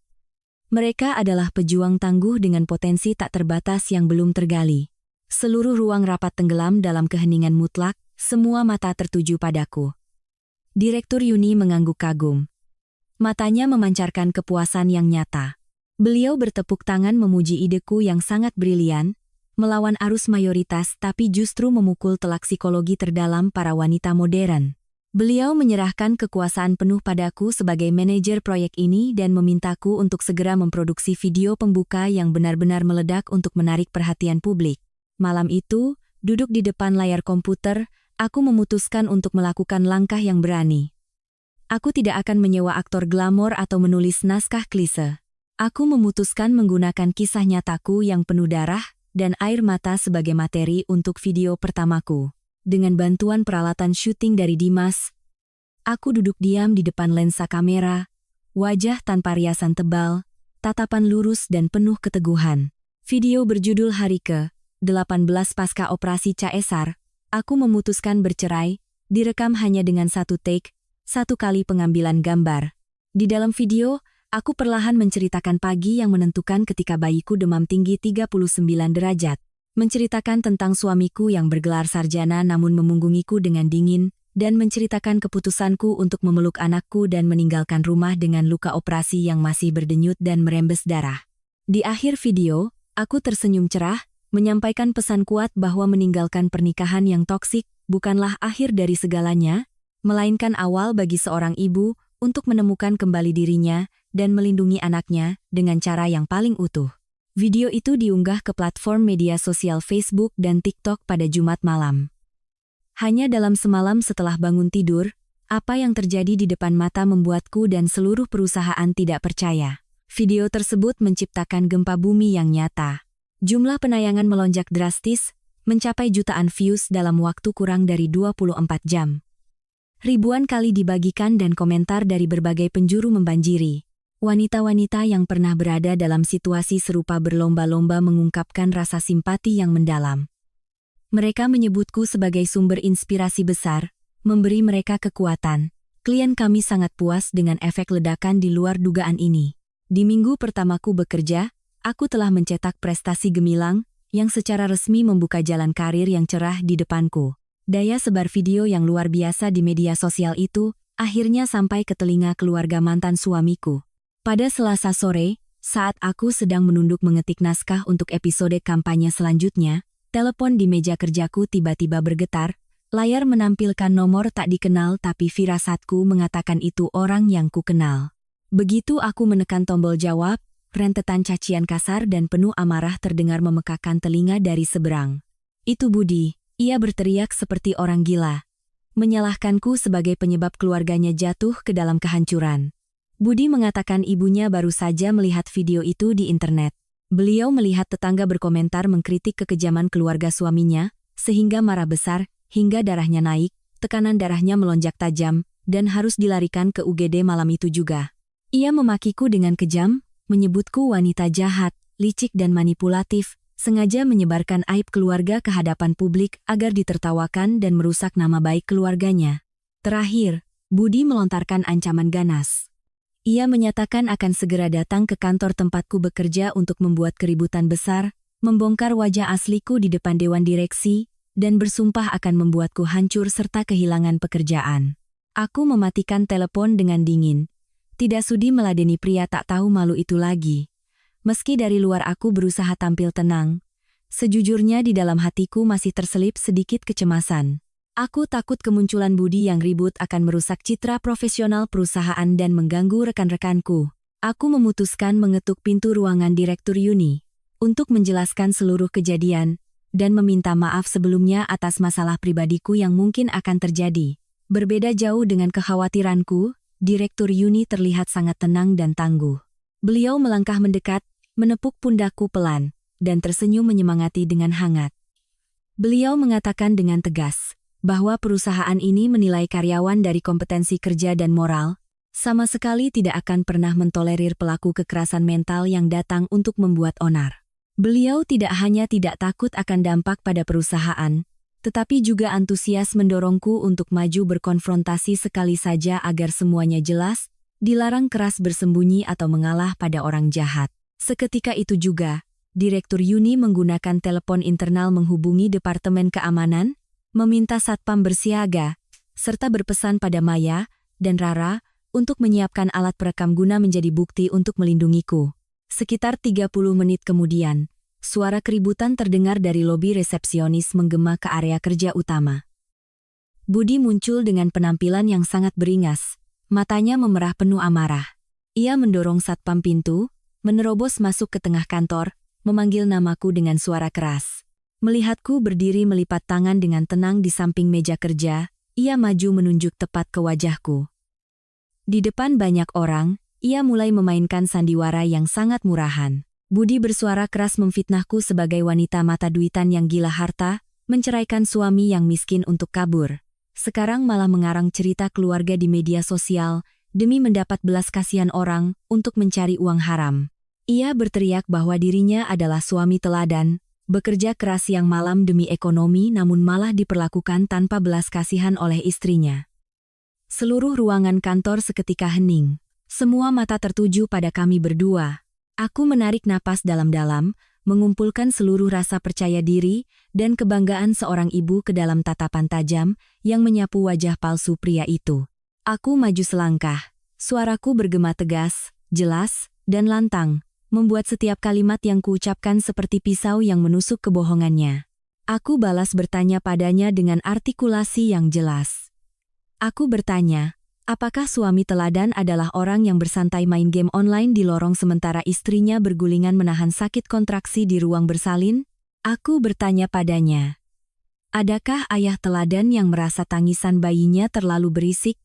Mereka adalah pejuang tangguh dengan potensi tak terbatas yang belum tergali. Seluruh ruang rapat tenggelam dalam keheningan mutlak, semua mata tertuju padaku. Direktur Yuni mengangguk kagum. Matanya memancarkan kepuasan yang nyata. Beliau bertepuk tangan memuji ideku yang sangat brilian, melawan arus mayoritas tapi justru memukul telak psikologi terdalam para wanita modern. Beliau menyerahkan kekuasaan penuh padaku sebagai manajer proyek ini dan memintaku untuk segera memproduksi video pembuka yang benar-benar meledak untuk menarik perhatian publik. Malam itu, duduk di depan layar komputer, aku memutuskan untuk melakukan langkah yang berani. Aku tidak akan menyewa aktor glamor atau menulis naskah klise. Aku memutuskan menggunakan kisah nyataku yang penuh darah dan air mata sebagai materi untuk video pertamaku. Dengan bantuan peralatan syuting dari Dimas, aku duduk diam di depan lensa kamera, wajah tanpa riasan tebal, tatapan lurus dan penuh keteguhan. Video berjudul Hari ke-18 Pasca Operasi Caesar, aku memutuskan bercerai, direkam hanya dengan satu take, satu kali pengambilan gambar. Di dalam video, aku perlahan menceritakan pagi yang menentukan ketika bayiku demam tinggi 39 derajat. Menceritakan tentang suamiku yang bergelar sarjana namun memunggungiku dengan dingin, dan menceritakan keputusanku untuk memeluk anakku dan meninggalkan rumah dengan luka operasi yang masih berdenyut dan merembes darah. Di akhir video, aku tersenyum cerah, menyampaikan pesan kuat bahwa meninggalkan pernikahan yang toksik bukanlah akhir dari segalanya, melainkan awal bagi seorang ibu untuk menemukan kembali dirinya dan melindungi anaknya dengan cara yang paling utuh. Video itu diunggah ke platform media sosial Facebook dan TikTok pada Jumat malam. Hanya dalam semalam setelah bangun tidur, apa yang terjadi di depan mata membuatku dan seluruh perusahaan tidak percaya. Video tersebut menciptakan gempa bumi yang nyata. Jumlah penayangan melonjak drastis, mencapai jutaan views dalam waktu kurang dari 24 jam. Ribuan kali dibagikan dan komentar dari berbagai penjuru membanjiri. Wanita-wanita yang pernah berada dalam situasi serupa berlomba-lomba mengungkapkan rasa simpati yang mendalam. Mereka menyebutku sebagai sumber inspirasi besar, memberi mereka kekuatan. Klien kami sangat puas dengan efek ledakan di luar dugaan ini. Di minggu pertamaku bekerja, aku telah mencetak prestasi gemilang, yang secara resmi membuka jalan karir yang cerah di depanku. Daya sebar video yang luar biasa di media sosial itu, akhirnya sampai ke telinga keluarga mantan suamiku. Pada Selasa sore, saat aku sedang menunduk mengetik naskah untuk episode kampanye selanjutnya, telepon di meja kerjaku tiba-tiba bergetar, layar menampilkan nomor tak dikenal tapi firasatku mengatakan itu orang yang kukenal. Begitu aku menekan tombol jawab, rentetan cacian kasar dan penuh amarah terdengar memekakan telinga dari seberang. Itu Budi, ia berteriak seperti orang gila. Menyalahkanku sebagai penyebab keluarganya jatuh ke dalam kehancuran. Budi mengatakan ibunya baru saja melihat video itu di internet. Beliau melihat tetangga berkomentar mengkritik kekejaman keluarga suaminya, sehingga marah besar, hingga darahnya naik, tekanan darahnya melonjak tajam, dan harus dilarikan ke UGD malam itu juga. Ia memakiku dengan kejam, menyebutku wanita jahat, licik dan manipulatif, sengaja menyebarkan aib keluarga ke hadapan publik agar ditertawakan dan merusak nama baik keluarganya. Terakhir, Budi melontarkan ancaman ganas. Ia menyatakan akan segera datang ke kantor tempatku bekerja untuk membuat keributan besar, membongkar wajah asliku di depan dewan direksi, dan bersumpah akan membuatku hancur serta kehilangan pekerjaan. Aku mematikan telepon dengan dingin. Tidak sudi meladeni pria tak tahu malu itu lagi. Meski dari luar aku berusaha tampil tenang, sejujurnya di dalam hatiku masih terselip sedikit kecemasan. Aku takut kemunculan Budi yang ribut akan merusak citra profesional perusahaan dan mengganggu rekan-rekanku. Aku memutuskan mengetuk pintu ruangan Direktur Yuni untuk menjelaskan seluruh kejadian dan meminta maaf sebelumnya atas masalah pribadiku yang mungkin akan terjadi. Berbeda jauh dengan kekhawatiranku, Direktur Yuni terlihat sangat tenang dan tangguh. Beliau melangkah mendekat, menepuk pundakku pelan, dan tersenyum menyemangati dengan hangat. Beliau mengatakan dengan tegas bahwa perusahaan ini menilai karyawan dari kompetensi kerja dan moral, sama sekali tidak akan pernah mentolerir pelaku kekerasan mental yang datang untuk membuat onar. Beliau tidak hanya tidak takut akan dampak pada perusahaan, tetapi juga antusias mendorongku untuk maju berkonfrontasi sekali saja agar semuanya jelas, dilarang keras bersembunyi atau mengalah pada orang jahat. Seketika itu juga, Direktur Yuni menggunakan telepon internal menghubungi Departemen Keamanan, meminta Satpam bersiaga, serta berpesan pada Maya dan Rara untuk menyiapkan alat perekam guna menjadi bukti untuk melindungiku. Sekitar 30 menit kemudian, suara keributan terdengar dari lobi resepsionis menggema ke area kerja utama. Budi muncul dengan penampilan yang sangat beringas, matanya memerah penuh amarah. Ia mendorong satpam pintu, menerobos masuk ke tengah kantor, memanggil namaku dengan suara keras. Melihatku berdiri melipat tangan dengan tenang di samping meja kerja, ia maju menunjuk tepat ke wajahku. Di depan banyak orang, ia mulai memainkan sandiwara yang sangat murahan. Budi bersuara keras memfitnahku sebagai wanita mata duitan yang gila harta, menceraikan suami yang miskin untuk kabur. Sekarang malah mengarang cerita keluarga di media sosial, demi mendapat belas kasihan orang untuk mencari uang haram. Ia berteriak bahwa dirinya adalah suami teladan, bekerja keras siang malam demi ekonomi namun malah diperlakukan tanpa belas kasihan oleh istrinya. Seluruh ruangan kantor seketika hening. Semua mata tertuju pada kami berdua. Aku menarik napas dalam-dalam, mengumpulkan seluruh rasa percaya diri dan kebanggaan seorang ibu ke dalam tatapan tajam yang menyapu wajah palsu pria itu. Aku maju selangkah. Suaraku bergema tegas, jelas, dan lantang, membuat setiap kalimat yang kuucapkan seperti pisau yang menusuk kebohongannya. Aku balas bertanya padanya dengan artikulasi yang jelas. Aku bertanya, apakah suami teladan adalah orang yang bersantai main game online di lorong sementara istrinya bergulingan menahan sakit kontraksi di ruang bersalin? Aku bertanya padanya, adakah ayah teladan yang merasa tangisan bayinya terlalu berisik,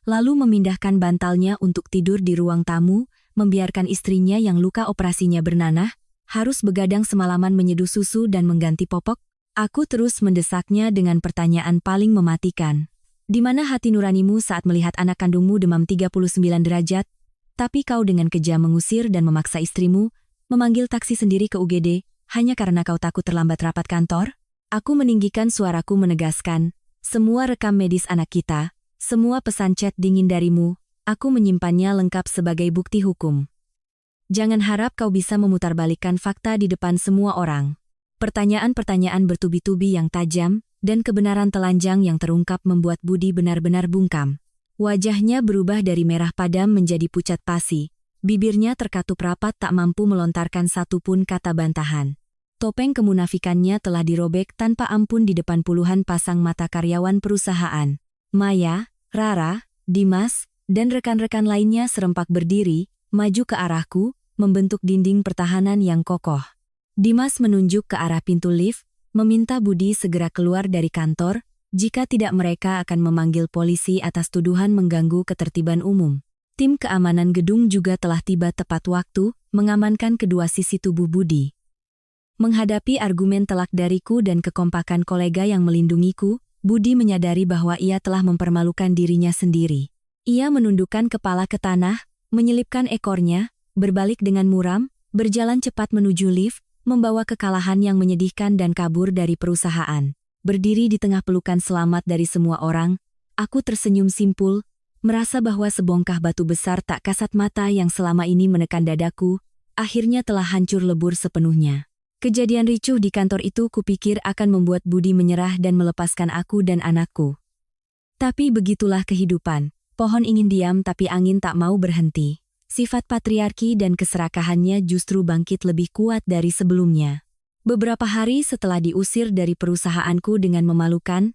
lalu memindahkan bantalnya untuk tidur di ruang tamu, membiarkan istrinya yang luka operasinya bernanah, harus begadang semalaman menyeduh susu dan mengganti popok? Aku terus mendesaknya dengan pertanyaan paling mematikan. Di mana hati nuranimu saat melihat anak kandungmu demam 39 derajat, tapi kau dengan kejam mengusir dan memaksa istrimu, memanggil taksi sendiri ke UGD, hanya karena kau takut terlambat rapat kantor? Aku meninggikan suaraku menegaskan, semua rekam medis anak kita, semua pesan chat dingin darimu, aku menyimpannya lengkap sebagai bukti hukum. Jangan harap kau bisa memutarbalikkan fakta di depan semua orang. Pertanyaan-pertanyaan bertubi-tubi yang tajam, dan kebenaran telanjang yang terungkap membuat Budi benar-benar bungkam. Wajahnya berubah dari merah padam menjadi pucat pasi. Bibirnya terkatup rapat tak mampu melontarkan satupun kata bantahan. Topeng kemunafikannya telah dirobek tanpa ampun di depan puluhan pasang mata karyawan perusahaan. Maya, Rara, Dimas, dan rekan-rekan lainnya serempak berdiri, maju ke arahku, membentuk dinding pertahanan yang kokoh. Dimas menunjuk ke arah pintu lift, meminta Budi segera keluar dari kantor, jika tidak mereka akan memanggil polisi atas tuduhan mengganggu ketertiban umum. Tim keamanan gedung juga telah tiba tepat waktu, mengamankan kedua sisi tubuh Budi. Menghadapi argumen telak dariku dan kekompakan kolega yang melindungiku, Budi menyadari bahwa ia telah mempermalukan dirinya sendiri. Ia menundukkan kepala ke tanah, menyelipkan ekornya, berbalik dengan muram, berjalan cepat menuju lift, membawa kekalahan yang menyedihkan dan kabur dari perusahaan. Berdiri di tengah pelukan selamat dari semua orang, aku tersenyum simpul, merasa bahwa sebongkah batu besar tak kasat mata yang selama ini menekan dadaku, akhirnya telah hancur lebur sepenuhnya. Kejadian ricuh di kantor itu kupikir akan membuat Budi menyerah dan melepaskan aku dan anakku. Tapi begitulah kehidupan. Pohon ingin diam tapi angin tak mau berhenti. Sifat patriarki dan keserakahannya justru bangkit lebih kuat dari sebelumnya. Beberapa hari setelah diusir dari perusahaanku dengan memalukan,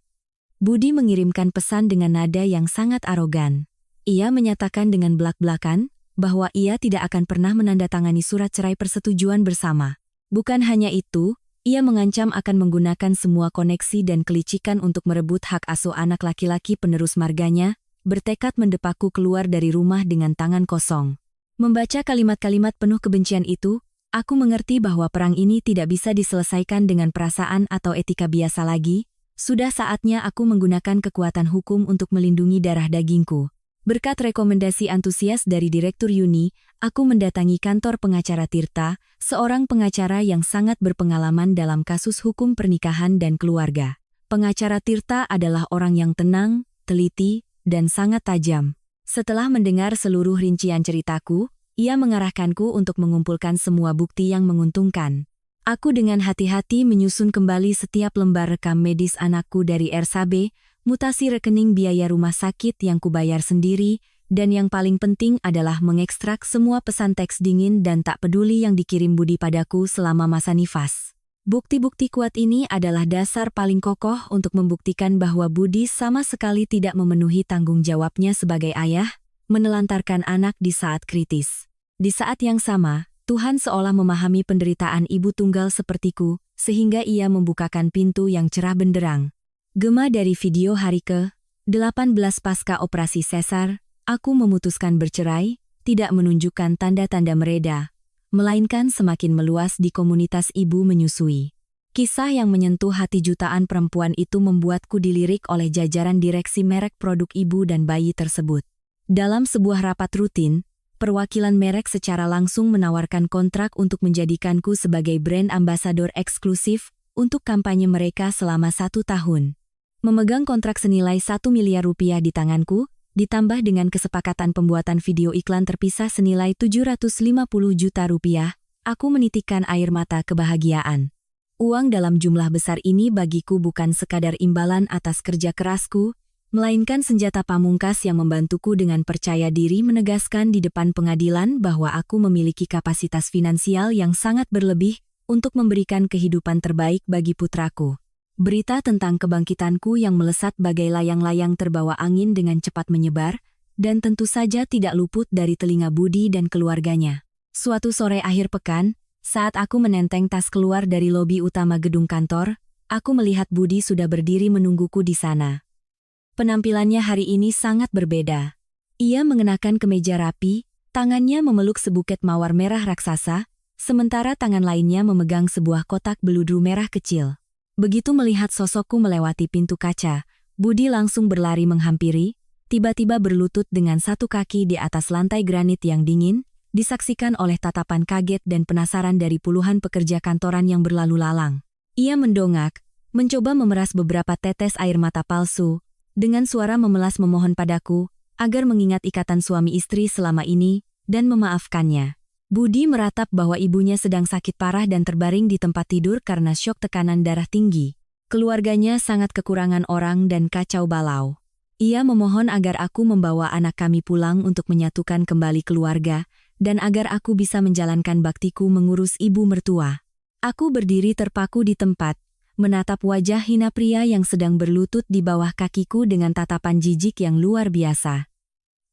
Budi mengirimkan pesan dengan nada yang sangat arogan. Ia menyatakan dengan belak-belakan bahwa ia tidak akan pernah menandatangani surat cerai persetujuan bersama. Bukan hanya itu, ia mengancam akan menggunakan semua koneksi dan kelicikan untuk merebut hak asuh anak laki-laki penerus marganya, bertekad mendepakku keluar dari rumah dengan tangan kosong. Membaca kalimat-kalimat penuh kebencian itu, aku mengerti bahwa perang ini tidak bisa diselesaikan dengan perasaan atau etika biasa lagi. Sudah saatnya aku menggunakan kekuatan hukum untuk melindungi darah dagingku. Berkat rekomendasi antusias dari Direktur Yuni, aku mendatangi kantor pengacara Tirta, seorang pengacara yang sangat berpengalaman dalam kasus hukum pernikahan dan keluarga. Pengacara Tirta adalah orang yang tenang, teliti, dan sangat tajam. Setelah mendengar seluruh rincian ceritaku, ia mengarahkanku untuk mengumpulkan semua bukti yang menguntungkan. Aku dengan hati-hati menyusun kembali setiap lembar rekam medis anakku dari RSAB, mutasi rekening biaya rumah sakit yang kubayar sendiri, dan yang paling penting adalah mengekstrak semua pesan teks dingin dan tak peduli yang dikirim Budi padaku selama masa nifas. Bukti-bukti kuat ini adalah dasar paling kokoh untuk membuktikan bahwa Budi sama sekali tidak memenuhi tanggung jawabnya sebagai ayah, menelantarkan anak di saat kritis. Di saat yang sama, Tuhan seolah memahami penderitaan ibu tunggal sepertiku, sehingga Ia membukakan pintu yang cerah benderang. Gema dari video hari ke-18 pasca operasi sesar, aku memutuskan bercerai, tidak menunjukkan tanda-tanda mereda, melainkan semakin meluas di komunitas ibu menyusui. Kisah yang menyentuh hati jutaan perempuan itu membuatku dilirik oleh jajaran direksi merek produk ibu dan bayi tersebut. Dalam sebuah rapat rutin, perwakilan merek secara langsung menawarkan kontrak untuk menjadikanku sebagai brand ambasador eksklusif untuk kampanye mereka selama 1 tahun. Memegang kontrak senilai 1 miliar rupiah di tanganku, ditambah dengan kesepakatan pembuatan video iklan terpisah senilai 750 juta rupiah, aku menitikkan air mata kebahagiaan. Uang dalam jumlah besar ini bagiku bukan sekadar imbalan atas kerja kerasku, melainkan senjata pamungkas yang membantuku dengan percaya diri menegaskan di depan pengadilan bahwa aku memiliki kapasitas finansial yang sangat berlebih untuk memberikan kehidupan terbaik bagi putraku. Berita tentang kebangkitanku yang melesat bagai layang-layang terbawa angin dengan cepat menyebar, dan tentu saja tidak luput dari telinga Budi dan keluarganya. Suatu sore akhir pekan, saat aku menenteng tas keluar dari lobi utama gedung kantor, aku melihat Budi sudah berdiri menungguku di sana. Penampilannya hari ini sangat berbeda. Ia mengenakan kemeja rapi, tangannya memeluk sebuket mawar merah raksasa, sementara tangan lainnya memegang sebuah kotak beludru merah kecil. Begitu melihat sosokku melewati pintu kaca, Budi langsung berlari menghampiri, tiba-tiba berlutut dengan satu kaki di atas lantai granit yang dingin, disaksikan oleh tatapan kaget dan penasaran dari puluhan pekerja kantoran yang berlalu lalang. Ia mendongak, mencoba memeras beberapa tetes air mata palsu, dengan suara memelas memohon padaku, agar mengingat ikatan suami istri selama ini, dan memaafkannya. Budi meratap bahwa ibunya sedang sakit parah dan terbaring di tempat tidur karena syok tekanan darah tinggi. Keluarganya sangat kekurangan orang dan kacau balau. Ia memohon agar aku membawa anak kami pulang untuk menyatukan kembali keluarga, dan agar aku bisa menjalankan baktiku mengurus ibu mertua. Aku berdiri terpaku di tempat, menatap wajah hina pria yang sedang berlutut di bawah kakiku dengan tatapan jijik yang luar biasa.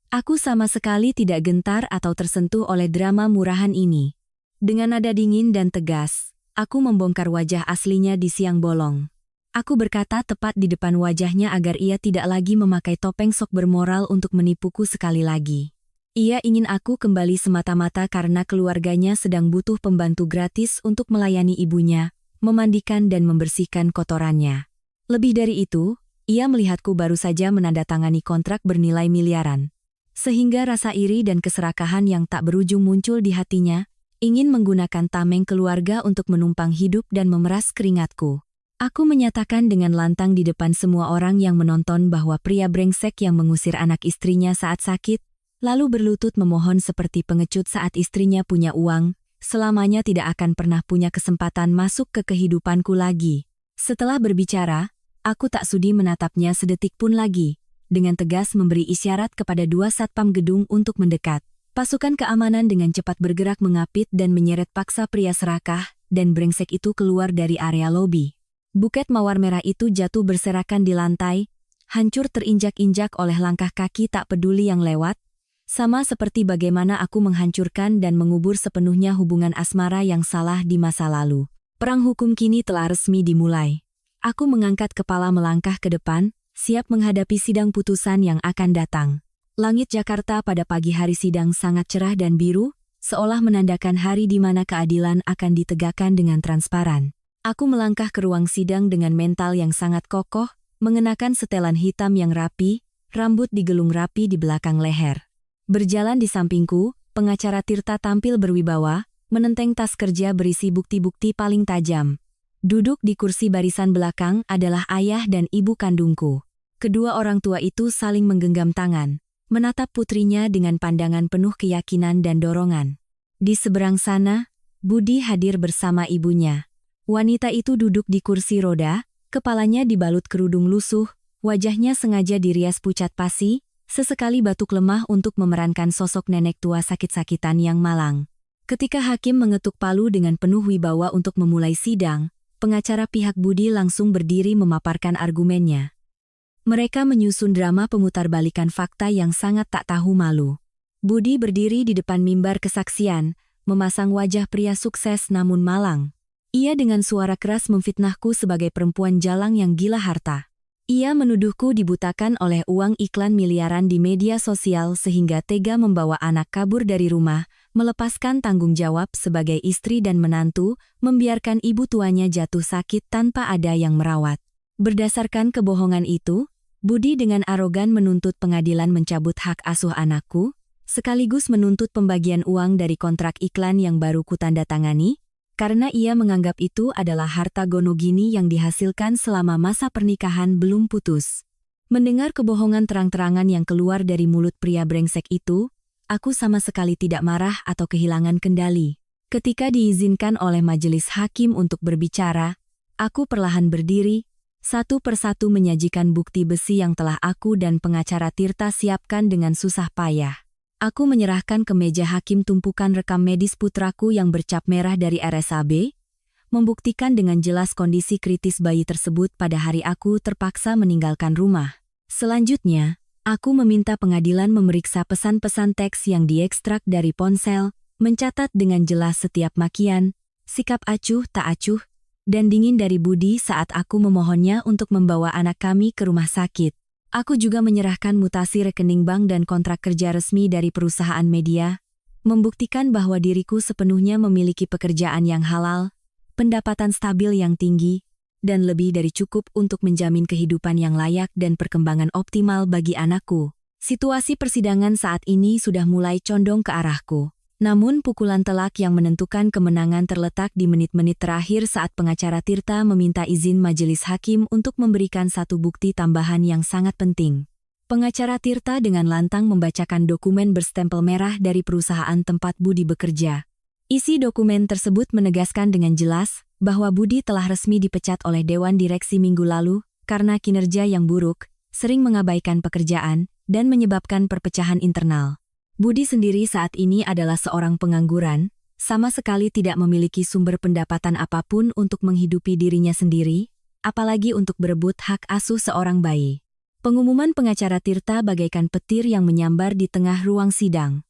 Aku sama sekali tidak gentar atau tersentuh oleh drama murahan ini. Dengan nada dingin dan tegas, aku membongkar wajah aslinya di siang bolong. Aku berkata tepat di depan wajahnya agar ia tidak lagi memakai topeng sok bermoral untuk menipuku sekali lagi. Ia ingin aku kembali semata-mata karena keluarganya sedang butuh pembantu gratis untuk melayani ibunya, memandikan dan membersihkan kotorannya. Lebih dari itu, ia melihatku baru saja menandatangani kontrak bernilai miliaran. Sehingga rasa iri dan keserakahan yang tak berujung muncul di hatinya, ingin menggunakan tameng keluarga untuk menumpang hidup dan memeras keringatku. Aku menyatakan dengan lantang di depan semua orang yang menonton bahwa pria brengsek yang mengusir anak istrinya saat sakit, lalu berlutut memohon seperti pengecut saat istrinya punya uang, selamanya tidak akan pernah punya kesempatan masuk ke kehidupanku lagi. Setelah berbicara, aku tak sudi menatapnya sedetik pun lagi. Dengan tegas memberi isyarat kepada 2 satpam gedung untuk mendekat. Pasukan keamanan dengan cepat bergerak mengapit dan menyeret paksa pria serakah dan brengsek itu keluar dari area lobi. Buket mawar merah itu jatuh berserakan di lantai, hancur terinjak-injak oleh langkah kaki tak peduli yang lewat, sama seperti bagaimana aku menghancurkan dan mengubur sepenuhnya hubungan asmara yang salah di masa lalu. Perang hukum kini telah resmi dimulai. Aku mengangkat kepala melangkah ke depan, siap menghadapi sidang putusan yang akan datang. Langit Jakarta pada pagi hari sidang sangat cerah dan biru, seolah menandakan hari di mana keadilan akan ditegakkan dengan transparan. Aku melangkah ke ruang sidang dengan mental yang sangat kokoh, mengenakan setelan hitam yang rapi, rambut digelung rapi di belakang leher. Berjalan di sampingku, pengacara Tirta tampil berwibawa, menenteng tas kerja berisi bukti-bukti paling tajam. Duduk di kursi barisan belakang adalah ayah dan ibu kandungku. Kedua orang tua itu saling menggenggam tangan, menatap putrinya dengan pandangan penuh keyakinan dan dorongan. Di seberang sana, Budi hadir bersama ibunya. Wanita itu duduk di kursi roda, kepalanya dibalut kerudung lusuh, wajahnya sengaja dirias pucat pasi, sesekali batuk lemah untuk memerankan sosok nenek tua sakit-sakitan yang malang. Ketika hakim mengetuk palu dengan penuh wibawa untuk memulai sidang, pengacara pihak Budi langsung berdiri memaparkan argumennya. Mereka menyusun drama pemutarbalikan fakta yang sangat tak tahu malu. Budi berdiri di depan mimbar kesaksian, memasang wajah pria sukses namun malang. Ia dengan suara keras memfitnahku sebagai perempuan jalang yang gila harta. Ia menuduhku dibutakan oleh uang iklan miliaran di media sosial sehingga tega membawa anak kabur dari rumah, melepaskan tanggung jawab sebagai istri dan menantu, membiarkan ibu tuanya jatuh sakit tanpa ada yang merawat. Berdasarkan kebohongan itu, Budi dengan arogan menuntut pengadilan mencabut hak asuh anakku, sekaligus menuntut pembagian uang dari kontrak iklan yang baru kutandatangani, karena ia menganggap itu adalah harta gonogini yang dihasilkan selama masa pernikahan belum putus. Mendengar kebohongan terang-terangan yang keluar dari mulut pria brengsek itu, aku sama sekali tidak marah atau kehilangan kendali. Ketika diizinkan oleh majelis hakim untuk berbicara, aku perlahan berdiri, satu persatu menyajikan bukti besi yang telah aku dan pengacara Tirta siapkan dengan susah payah. Aku menyerahkan ke meja hakim tumpukan rekam medis putraku yang bercap merah dari RSAB, membuktikan dengan jelas kondisi kritis bayi tersebut pada hari aku terpaksa meninggalkan rumah. Selanjutnya, aku meminta pengadilan memeriksa pesan-pesan teks yang diekstrak dari ponsel, mencatat dengan jelas setiap makian, sikap acuh tak acuh, dan dingin dari Budi saat aku memohonnya untuk membawa anak kami ke rumah sakit. Aku juga menyerahkan mutasi rekening bank dan kontrak kerja resmi dari perusahaan media, membuktikan bahwa diriku sepenuhnya memiliki pekerjaan yang halal, pendapatan stabil yang tinggi, dan lebih dari cukup untuk menjamin kehidupan yang layak dan perkembangan optimal bagi anakku. Situasi persidangan saat ini sudah mulai condong ke arahku. Namun pukulan telak yang menentukan kemenangan terletak di menit-menit terakhir saat pengacara Tirta meminta izin majelis hakim untuk memberikan satu bukti tambahan yang sangat penting. Pengacara Tirta dengan lantang membacakan dokumen berstempel merah dari perusahaan tempat Budi bekerja. Isi dokumen tersebut menegaskan dengan jelas bahwa Budi telah resmi dipecat oleh Dewan Direksi minggu lalu karena kinerja yang buruk, sering mengabaikan pekerjaan, dan menyebabkan perpecahan internal. Budi sendiri saat ini adalah seorang pengangguran, sama sekali tidak memiliki sumber pendapatan apapun untuk menghidupi dirinya sendiri, apalagi untuk berebut hak asuh seorang bayi. Pengumuman pengacara Tirta bagaikan petir yang menyambar di tengah ruang sidang.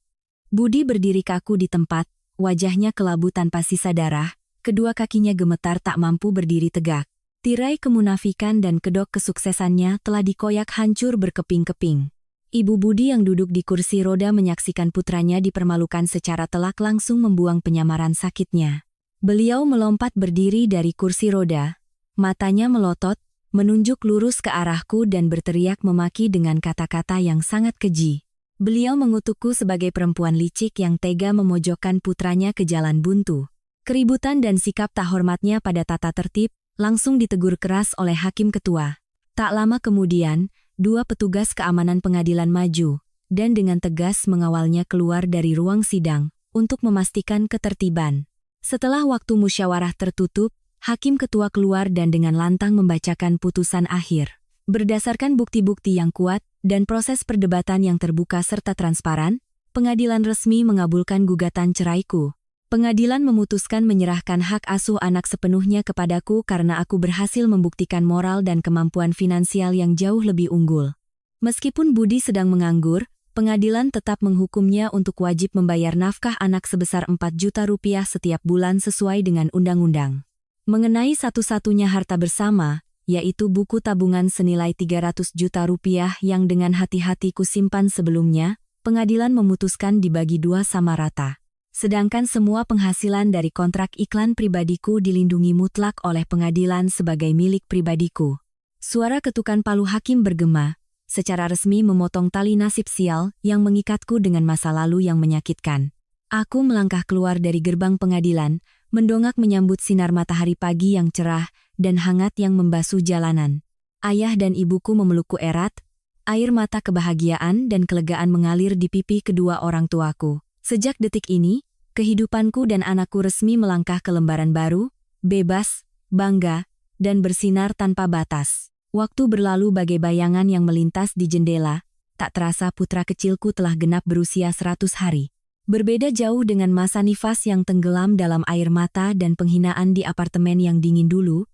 Budi berdiri kaku di tempat, wajahnya kelabu tanpa sisa darah, kedua kakinya gemetar tak mampu berdiri tegak. Tirai kemunafikan dan kedok kesuksesannya telah dikoyak hancur berkeping-keping. Ibu Budi yang duduk di kursi roda menyaksikan putranya dipermalukan secara telak langsung membuang penyamaran sakitnya. Beliau melompat berdiri dari kursi roda, matanya melotot, menunjuk lurus ke arahku dan berteriak memaki dengan kata-kata yang sangat keji. Beliau mengutukku sebagai perempuan licik yang tega memojokkan putranya ke jalan buntu. Keributan dan sikap tak hormatnya pada tata tertib langsung ditegur keras oleh hakim ketua. Tak lama kemudian, dua petugas keamanan pengadilan maju, dan dengan tegas mengawalnya keluar dari ruang sidang, untuk memastikan ketertiban. Setelah waktu musyawarah tertutup, hakim ketua keluar dan dengan lantang membacakan putusan akhir. Berdasarkan bukti-bukti yang kuat, dan proses perdebatan yang terbuka serta transparan, pengadilan resmi mengabulkan gugatan ceraiku. Pengadilan memutuskan menyerahkan hak asuh anak sepenuhnya kepadaku karena aku berhasil membuktikan moral dan kemampuan finansial yang jauh lebih unggul. Meskipun Budi sedang menganggur, pengadilan tetap menghukumnya untuk wajib membayar nafkah anak sebesar 4 juta rupiah setiap bulan sesuai dengan undang-undang. Mengenai satu-satunya harta bersama, yaitu buku tabungan senilai 300 juta rupiah yang dengan hati-hati kusimpan sebelumnya, pengadilan memutuskan dibagi dua sama rata. Sedangkan semua penghasilan dari kontrak iklan pribadiku dilindungi mutlak oleh pengadilan sebagai milik pribadiku. Suara ketukan palu hakim bergema, secara resmi memotong tali nasib sial yang mengikatku dengan masa lalu yang menyakitkan. Aku melangkah keluar dari gerbang pengadilan, mendongak menyambut sinar matahari pagi yang cerah dan hangat yang membasuh jalanan. Ayah dan ibuku memelukku erat, air mata kebahagiaan dan kelegaan mengalir di pipi kedua orang tuaku. Sejak detik ini, Kehidupanku dan anakku resmi melangkah ke lembaran baru, bebas, bangga, dan bersinar tanpa batas. Waktu berlalu bagai bayangan yang melintas di jendela, tak terasa putra kecilku telah genap berusia 100 hari. Berbeda jauh dengan masa nifas yang tenggelam dalam air mata dan penghinaan di apartemen yang dingin dulu,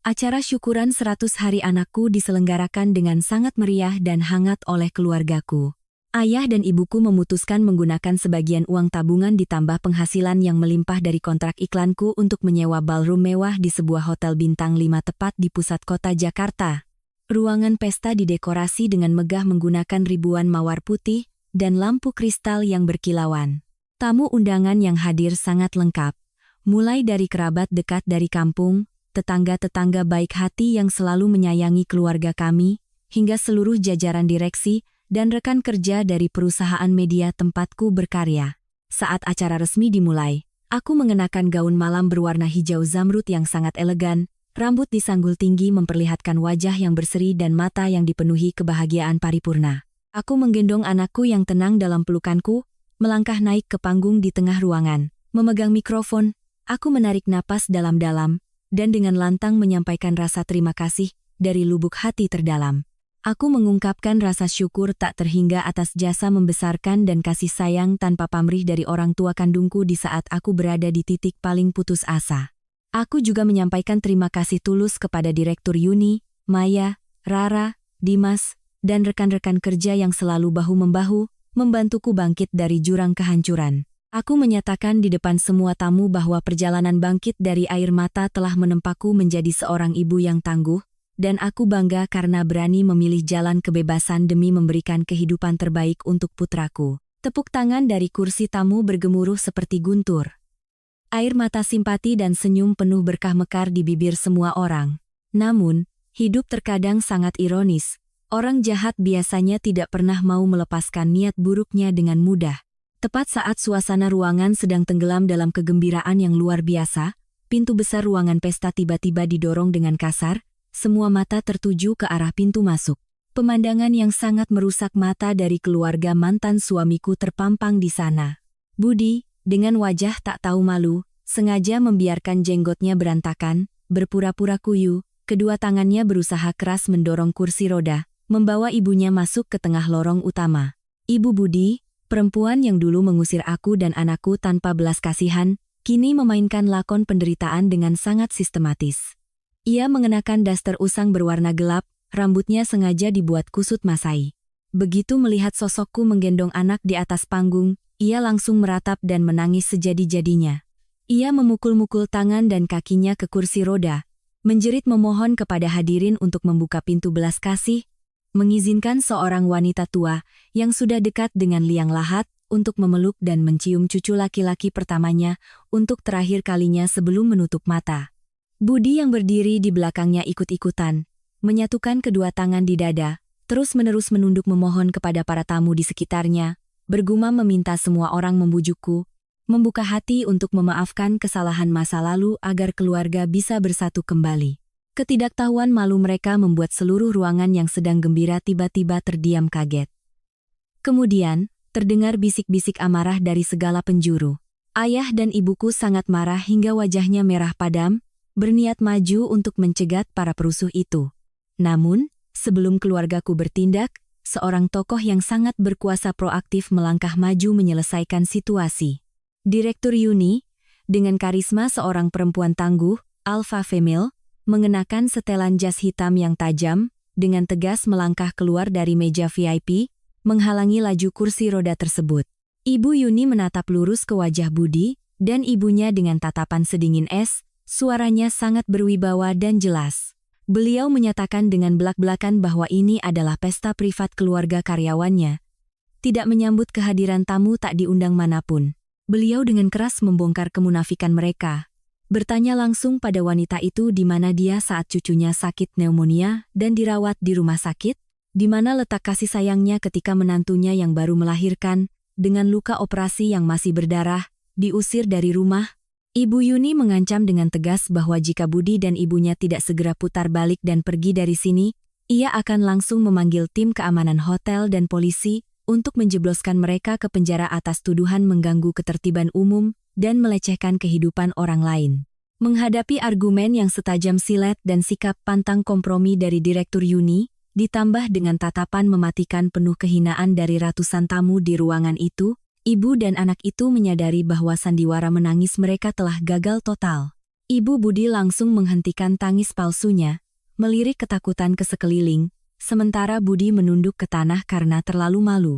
acara syukuran 100 hari anakku diselenggarakan dengan sangat meriah dan hangat oleh keluargaku. Ayah dan ibuku memutuskan menggunakan sebagian uang tabungan ditambah penghasilan yang melimpah dari kontrak iklanku untuk menyewa ballroom mewah di sebuah hotel bintang 5 tepat di pusat kota Jakarta. Ruangan pesta didekorasi dengan megah menggunakan ribuan mawar putih dan lampu kristal yang berkilauan. Tamu undangan yang hadir sangat lengkap, mulai dari kerabat dekat dari kampung, tetangga-tetangga baik hati yang selalu menyayangi keluarga kami, hingga seluruh jajaran direksi dan rekan kerja dari perusahaan media tempatku berkarya. Saat acara resmi dimulai, aku mengenakan gaun malam berwarna hijau zamrud yang sangat elegan, rambut disanggul tinggi memperlihatkan wajah yang berseri dan mata yang dipenuhi kebahagiaan paripurna. Aku menggendong anakku yang tenang dalam pelukanku, melangkah naik ke panggung di tengah ruangan. Memegang mikrofon, aku menarik napas dalam-dalam, dan dengan lantang menyampaikan rasa terima kasih dari lubuk hati terdalam. Aku mengungkapkan rasa syukur tak terhingga atas jasa membesarkan dan kasih sayang tanpa pamrih dari orang tua kandungku di saat aku berada di titik paling putus asa. Aku juga menyampaikan terima kasih tulus kepada Direktur Yuni, Maya, Rara, Dimas, dan rekan-rekan kerja yang selalu bahu-membahu, membantuku bangkit dari jurang kehancuran. Aku menyatakan di depan semua tamu bahwa perjalanan bangkit dari air mata telah menempaku menjadi seorang ibu yang tangguh, dan aku bangga karena berani memilih jalan kebebasan demi memberikan kehidupan terbaik untuk putraku. Tepuk tangan dari kursi tamu bergemuruh seperti guntur. Air mata simpati dan senyum penuh berkah mekar di bibir semua orang. Namun, hidup terkadang sangat ironis. Orang jahat biasanya tidak pernah mau melepaskan niat buruknya dengan mudah. Tepat saat suasana ruangan sedang tenggelam dalam kegembiraan yang luar biasa, pintu besar ruangan pesta tiba-tiba didorong dengan kasar. Semua mata tertuju ke arah pintu masuk. Pemandangan yang sangat merusak mata dari keluarga mantan suamiku terpampang di sana. Budi, dengan wajah tak tahu malu, sengaja membiarkan jenggotnya berantakan, berpura-pura kuyu, kedua tangannya berusaha keras mendorong kursi roda, membawa ibunya masuk ke tengah lorong utama. Ibu Budi, perempuan yang dulu mengusir aku dan anakku tanpa belas kasihan, kini memainkan lakon penderitaan dengan sangat sistematis. Ia mengenakan daster usang berwarna gelap, rambutnya sengaja dibuat kusut masai. Begitu melihat sosokku menggendong anak di atas panggung, ia langsung meratap dan menangis sejadi-jadinya. Ia memukul-mukul tangan dan kakinya ke kursi roda, menjerit memohon kepada hadirin untuk membuka pintu belas kasih, mengizinkan seorang wanita tua yang sudah dekat dengan liang lahat untuk memeluk dan mencium cucu laki-laki pertamanya untuk terakhir kalinya sebelum menutup mata. Budi yang berdiri di belakangnya ikut-ikutan, menyatukan kedua tangan di dada, terus-menerus menunduk memohon kepada para tamu di sekitarnya, bergumam meminta semua orang membujukku, membuka hati untuk memaafkan kesalahan masa lalu agar keluarga bisa bersatu kembali. Ketidaktahuan malu mereka membuat seluruh ruangan yang sedang gembira tiba-tiba terdiam kaget. Kemudian, terdengar bisik-bisik amarah dari segala penjuru. Ayah dan ibuku sangat marah hingga wajahnya merah padam, berniat maju untuk mencegat para perusuh itu. Namun, sebelum keluargaku bertindak, seorang tokoh yang sangat berkuasa proaktif melangkah maju menyelesaikan situasi. Direktur Yuni, dengan karisma seorang perempuan tangguh, alpha female, mengenakan setelan jas hitam yang tajam, dengan tegas melangkah keluar dari meja VIP, menghalangi laju kursi roda tersebut. Ibu Yuni menatap lurus ke wajah Budi, dan ibunya dengan tatapan sedingin es, suaranya sangat berwibawa dan jelas. Beliau menyatakan dengan belak-belakan bahwa ini adalah pesta privat keluarga karyawannya. Tidak menyambut kehadiran tamu tak diundang manapun. Beliau dengan keras membongkar kemunafikan mereka. Bertanya langsung pada wanita itu di mana dia saat cucunya sakit pneumonia dan dirawat di rumah sakit, di mana letak kasih sayangnya ketika menantunya yang baru melahirkan, dengan luka operasi yang masih berdarah, diusir dari rumah. Ibu Yuni mengancam dengan tegas bahwa jika Budi dan ibunya tidak segera putar balik dan pergi dari sini, ia akan langsung memanggil tim keamanan hotel dan polisi untuk menjebloskan mereka ke penjara atas tuduhan mengganggu ketertiban umum dan melecehkan kehidupan orang lain. Menghadapi argumen yang setajam silet dan sikap pantang kompromi dari Direktur Yuni, ditambah dengan tatapan mematikan penuh kehinaan dari ratusan tamu di ruangan itu, ibu dan anak itu menyadari bahwa sandiwara menangis mereka telah gagal total. Ibu Budi langsung menghentikan tangis palsunya, melirik ketakutan ke sekeliling, sementara Budi menunduk ke tanah karena terlalu malu.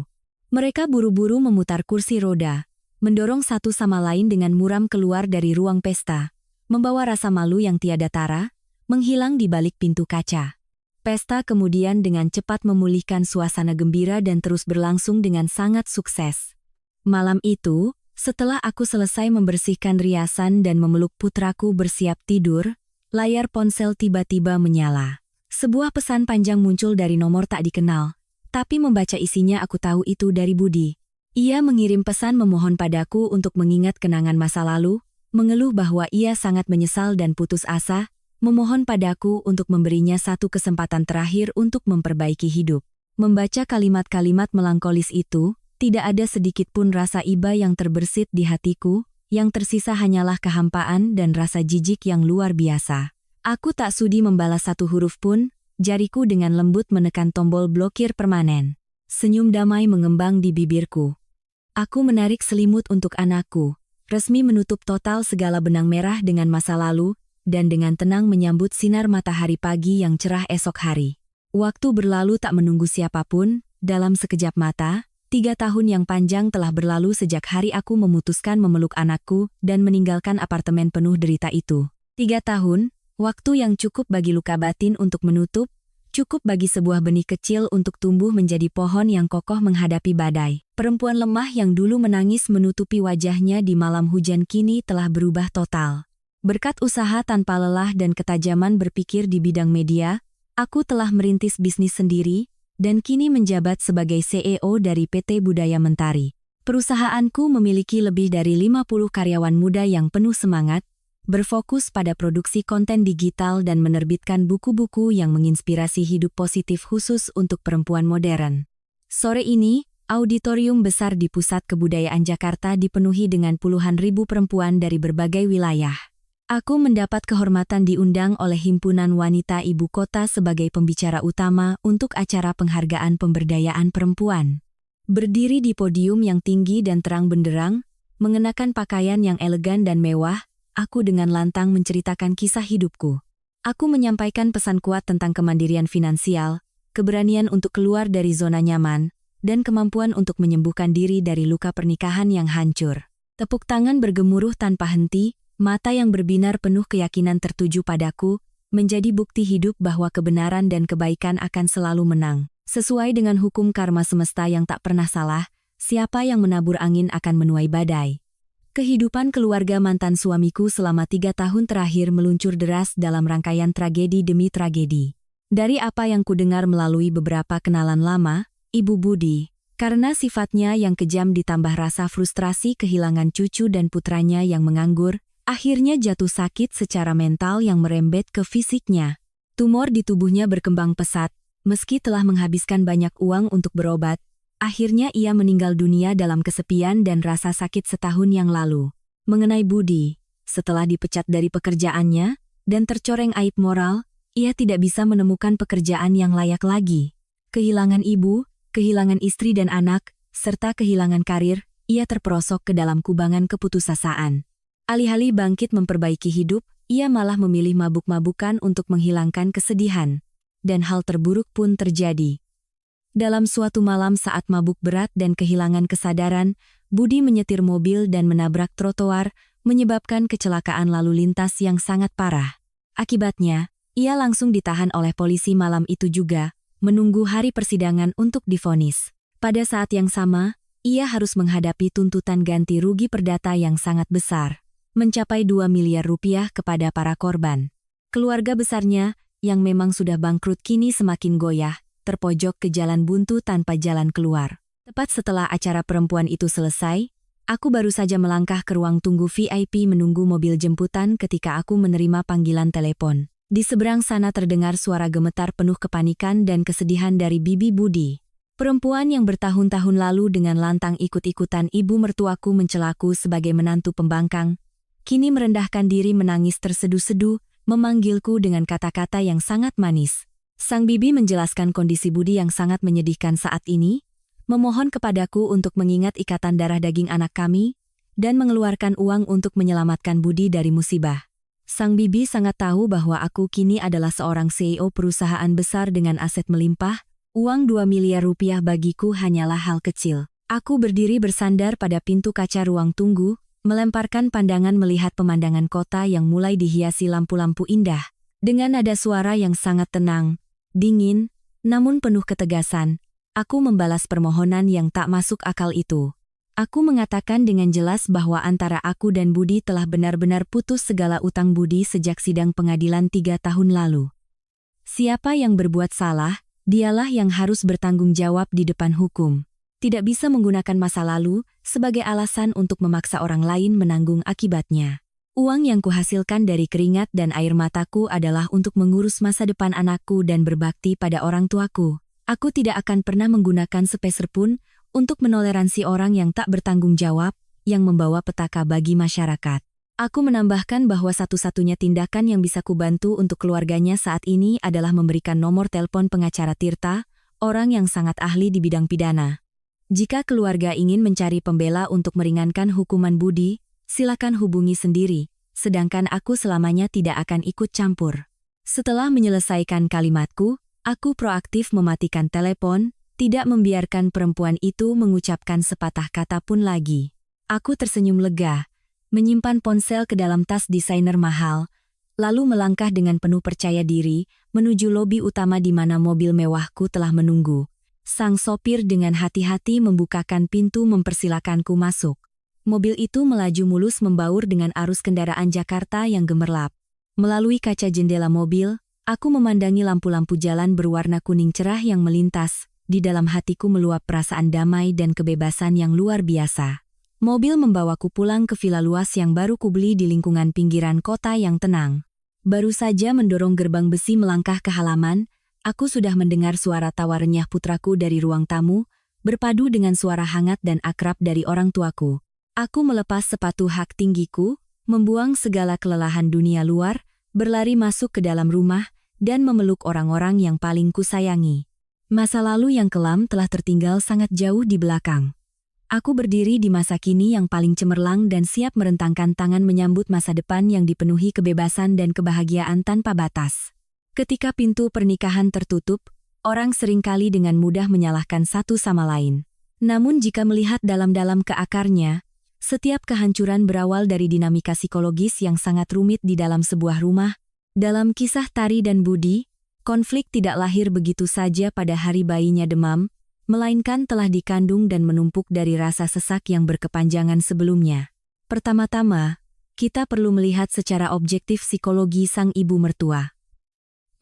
Mereka buru-buru memutar kursi roda, mendorong satu sama lain dengan muram keluar dari ruang pesta, membawa rasa malu yang tiada tara, menghilang di balik pintu kaca. Pesta kemudian dengan cepat memulihkan suasana gembira dan terus berlangsung dengan sangat sukses. Malam itu, setelah aku selesai membersihkan riasan dan memeluk putraku bersiap tidur, layar ponsel tiba-tiba menyala. Sebuah pesan panjang muncul dari nomor tak dikenal, tapi membaca isinya aku tahu itu dari Budi. Ia mengirim pesan memohon padaku untuk mengingat kenangan masa lalu, mengeluh bahwa ia sangat menyesal dan putus asa, memohon padaku untuk memberinya satu kesempatan terakhir untuk memperbaiki hidup. Membaca kalimat-kalimat melankolis itu, tidak ada sedikit pun rasa iba yang terbersit di hatiku, yang tersisa hanyalah kehampaan dan rasa jijik yang luar biasa. Aku tak sudi membalas satu huruf pun, jariku dengan lembut menekan tombol blokir permanen. Senyum damai mengembang di bibirku. Aku menarik selimut untuk anakku, resmi menutup total segala benang merah dengan masa lalu, dan dengan tenang menyambut sinar matahari pagi yang cerah esok hari. Waktu berlalu tak menunggu siapapun, dalam sekejap mata, 3 tahun yang panjang telah berlalu sejak hari aku memutuskan memeluk anakku dan meninggalkan apartemen penuh derita itu. 3 tahun, waktu yang cukup bagi luka batin untuk menutup, cukup bagi sebuah benih kecil untuk tumbuh menjadi pohon yang kokoh menghadapi badai. Perempuan lemah yang dulu menangis menutupi wajahnya di malam hujan kini telah berubah total. Berkat usaha tanpa lelah dan ketajaman berpikir di bidang media, aku telah merintis bisnis sendiri, dan kini menjabat sebagai CEO dari PT Budaya Mentari. Perusahaanku memiliki lebih dari 50 karyawan muda yang penuh semangat, berfokus pada produksi konten digital dan menerbitkan buku-buku yang menginspirasi hidup positif khusus untuk perempuan modern. Sore ini, auditorium besar di Pusat Kebudayaan Jakarta dipenuhi dengan puluhan ribu perempuan dari berbagai wilayah. Aku mendapat kehormatan diundang oleh Himpunan Wanita Ibu Kota sebagai pembicara utama untuk acara penghargaan pemberdayaan perempuan. Berdiri di podium yang tinggi dan terang benderang, mengenakan pakaian yang elegan dan mewah, aku dengan lantang menceritakan kisah hidupku. Aku menyampaikan pesan kuat tentang kemandirian finansial, keberanian untuk keluar dari zona nyaman, dan kemampuan untuk menyembuhkan diri dari luka pernikahan yang hancur. Tepuk tangan bergemuruh tanpa henti, mata yang berbinar penuh keyakinan tertuju padaku, menjadi bukti hidup bahwa kebenaran dan kebaikan akan selalu menang. Sesuai dengan hukum karma semesta yang tak pernah salah, siapa yang menabur angin akan menuai badai. Kehidupan keluarga mantan suamiku selama 3 tahun terakhir meluncur deras dalam rangkaian tragedi demi tragedi. Dari apa yang kudengar melalui beberapa kenalan lama, Ibu Budi, karena sifatnya yang kejam ditambah rasa frustrasi kehilangan cucu dan putranya yang menganggur, akhirnya jatuh sakit secara mental yang merembet ke fisiknya. Tumor di tubuhnya berkembang pesat, meski telah menghabiskan banyak uang untuk berobat. Akhirnya ia meninggal dunia dalam kesepian dan rasa sakit setahun yang lalu. Mengenai Budi, setelah dipecat dari pekerjaannya dan tercoreng aib moral, ia tidak bisa menemukan pekerjaan yang layak lagi. Kehilangan ibu, kehilangan istri dan anak, serta kehilangan karir, ia terperosok ke dalam kubangan keputusasaan. Alih-alih bangkit memperbaiki hidup, ia malah memilih mabuk-mabukan untuk menghilangkan kesedihan. Dan hal terburuk pun terjadi. Dalam suatu malam saat mabuk berat dan kehilangan kesadaran, Budi menyetir mobil dan menabrak trotoar, menyebabkan kecelakaan lalu lintas yang sangat parah. Akibatnya, ia langsung ditahan oleh polisi malam itu juga, menunggu hari persidangan untuk divonis. Pada saat yang sama, ia harus menghadapi tuntutan ganti rugi perdata yang sangat besar, mencapai 2 miliar rupiah kepada para korban. Keluarga besarnya, yang memang sudah bangkrut kini semakin goyah, terpojok ke jalan buntu tanpa jalan keluar. Tepat setelah acara perempuan itu selesai, aku baru saja melangkah ke ruang tunggu VIP menunggu mobil jemputan ketika aku menerima panggilan telepon. Di seberang sana terdengar suara gemetar penuh kepanikan dan kesedihan dari Bibi Budi. Perempuan yang bertahun-tahun lalu dengan lantang ikut-ikutan ibu mertuaku mencelaku sebagai menantu pembangkang, kini merendahkan diri menangis terseduh-seduh, memanggilku dengan kata-kata yang sangat manis. Sang bibi menjelaskan kondisi Budi yang sangat menyedihkan saat ini, memohon kepadaku untuk mengingat ikatan darah daging anak kami, dan mengeluarkan uang untuk menyelamatkan Budi dari musibah. Sang bibi sangat tahu bahwa aku kini adalah seorang CEO perusahaan besar dengan aset melimpah. Uang 2 miliar rupiah bagiku hanyalah hal kecil. Aku berdiri bersandar pada pintu kaca ruang tunggu, melemparkan pandangan melihat pemandangan kota yang mulai dihiasi lampu-lampu indah. Dengan nada suara yang sangat tenang, dingin, namun penuh ketegasan, aku membalas permohonan yang tak masuk akal itu. Aku mengatakan dengan jelas bahwa antara aku dan Budi telah benar-benar putus segala utang budi sejak sidang pengadilan 3 tahun lalu. Siapa yang berbuat salah, dialah yang harus bertanggung jawab di depan hukum. Tidak bisa menggunakan masa lalu sebagai alasan untuk memaksa orang lain menanggung akibatnya. Uang yang kuhasilkan dari keringat dan air mataku adalah untuk mengurus masa depan anakku dan berbakti pada orang tuaku. Aku tidak akan pernah menggunakan sepeser pun untuk menoleransi orang yang tak bertanggung jawab, yang membawa petaka bagi masyarakat. Aku menambahkan bahwa satu-satunya tindakan yang bisa kubantu untuk keluarganya saat ini adalah memberikan nomor telepon pengacara Tirta, orang yang sangat ahli di bidang pidana. Jika keluarga ingin mencari pembela untuk meringankan hukuman Budi, silakan hubungi sendiri, sedangkan aku selamanya tidak akan ikut campur. Setelah menyelesaikan kalimatku, aku proaktif mematikan telepon, tidak membiarkan perempuan itu mengucapkan sepatah kata pun lagi. Aku tersenyum lega, menyimpan ponsel ke dalam tas desainer mahal, lalu melangkah dengan penuh percaya diri menuju lobi utama di mana mobil mewahku telah menunggu. Sang sopir dengan hati-hati membukakan pintu mempersilakanku masuk. Mobil itu melaju mulus membaur dengan arus kendaraan Jakarta yang gemerlap. Melalui kaca jendela mobil, aku memandangi lampu-lampu jalan berwarna kuning cerah yang melintas. Di dalam hatiku meluap perasaan damai dan kebebasan yang luar biasa. Mobil membawaku pulang ke villa luas yang baru kubeli di lingkungan pinggiran kota yang tenang. Baru saja mendorong gerbang besi melangkah ke halaman, aku sudah mendengar suara tawa renyah putraku dari ruang tamu, berpadu dengan suara hangat dan akrab dari orang tuaku. Aku melepas sepatu hak tinggiku, membuang segala kelelahan dunia luar, berlari masuk ke dalam rumah, dan memeluk orang-orang yang paling kusayangi. Masa lalu yang kelam telah tertinggal sangat jauh di belakang. Aku berdiri di masa kini yang paling cemerlang dan siap merentangkan tangan menyambut masa depan yang dipenuhi kebebasan dan kebahagiaan tanpa batas. Ketika pintu pernikahan tertutup, orang seringkali dengan mudah menyalahkan satu sama lain. Namun jika melihat dalam-dalam ke akarnya, setiap kehancuran berawal dari dinamika psikologis yang sangat rumit di dalam sebuah rumah. Dalam kisah Tari dan Budi, konflik tidak lahir begitu saja pada hari bayinya demam, melainkan telah dikandung dan menumpuk dari rasa sesak yang berkepanjangan sebelumnya. Pertama-tama, kita perlu melihat secara objektif psikologi sang ibu mertua.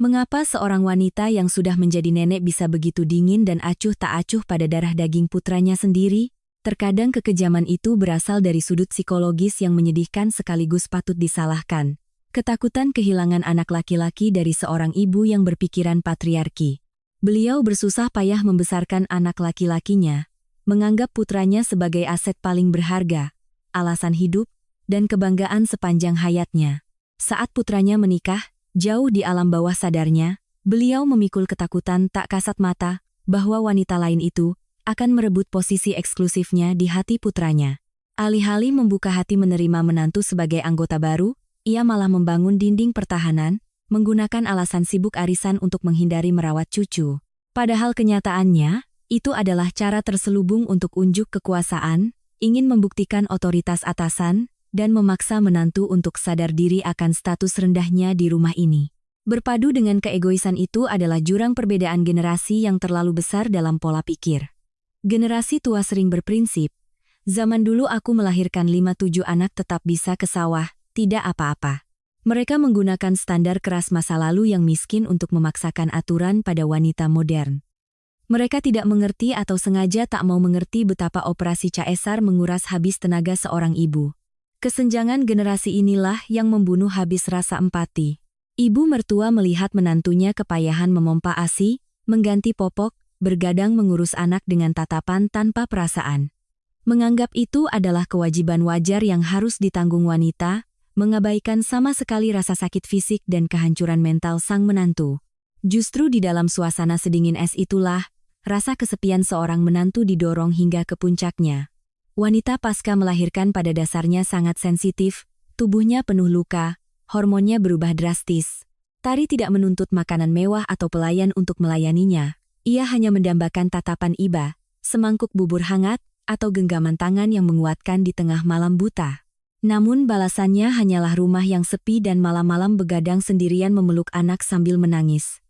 Mengapa seorang wanita yang sudah menjadi nenek bisa begitu dingin dan acuh tak acuh pada darah daging putranya sendiri? Terkadang kekejaman itu berasal dari sudut psikologis yang menyedihkan sekaligus patut disalahkan. Ketakutan kehilangan anak laki-laki dari seorang ibu yang berpikiran patriarki. Beliau bersusah payah membesarkan anak laki-lakinya, menganggap putranya sebagai aset paling berharga, alasan hidup, dan kebanggaan sepanjang hayatnya. Saat putranya menikah, jauh di alam bawah sadarnya, beliau memikul ketakutan tak kasat mata bahwa wanita lain itu akan merebut posisi eksklusifnya di hati putranya. Alih-alih membuka hati menerima menantu sebagai anggota baru, ia malah membangun dinding pertahanan, menggunakan alasan sibuk arisan untuk menghindari merawat cucu. Padahal kenyataannya, itu adalah cara terselubung untuk unjuk kekuasaan, ingin membuktikan otoritas atasan, dan memaksa menantu untuk sadar diri akan status rendahnya di rumah ini. Berpadu dengan keegoisan itu adalah jurang perbedaan generasi yang terlalu besar dalam pola pikir. Generasi tua sering berprinsip, zaman dulu aku melahirkan 5-7 anak tetap bisa ke sawah, tidak apa-apa. Mereka menggunakan standar keras masa lalu yang miskin untuk memaksakan aturan pada wanita modern. Mereka tidak mengerti atau sengaja tak mau mengerti betapa operasi caesar menguras habis tenaga seorang ibu. Kesenjangan generasi inilah yang membunuh habis rasa empati. Ibu mertua melihat menantunya kepayahan memompa ASI, mengganti popok, bergadang mengurus anak dengan tatapan tanpa perasaan. Menganggap itu adalah kewajiban wajar yang harus ditanggung wanita, mengabaikan sama sekali rasa sakit fisik dan kehancuran mental sang menantu. Justru di dalam suasana sedingin es itulah, rasa kesepian seorang menantu didorong hingga ke puncaknya. Wanita pasca melahirkan pada dasarnya sangat sensitif, tubuhnya penuh luka, hormonnya berubah drastis. Tari tidak menuntut makanan mewah atau pelayan untuk melayaninya. Ia hanya mendambakan tatapan iba, semangkuk bubur hangat, atau genggaman tangan yang menguatkan di tengah malam buta. Namun balasannya hanyalah rumah yang sepi dan malam-malam begadang sendirian memeluk anak sambil menangis.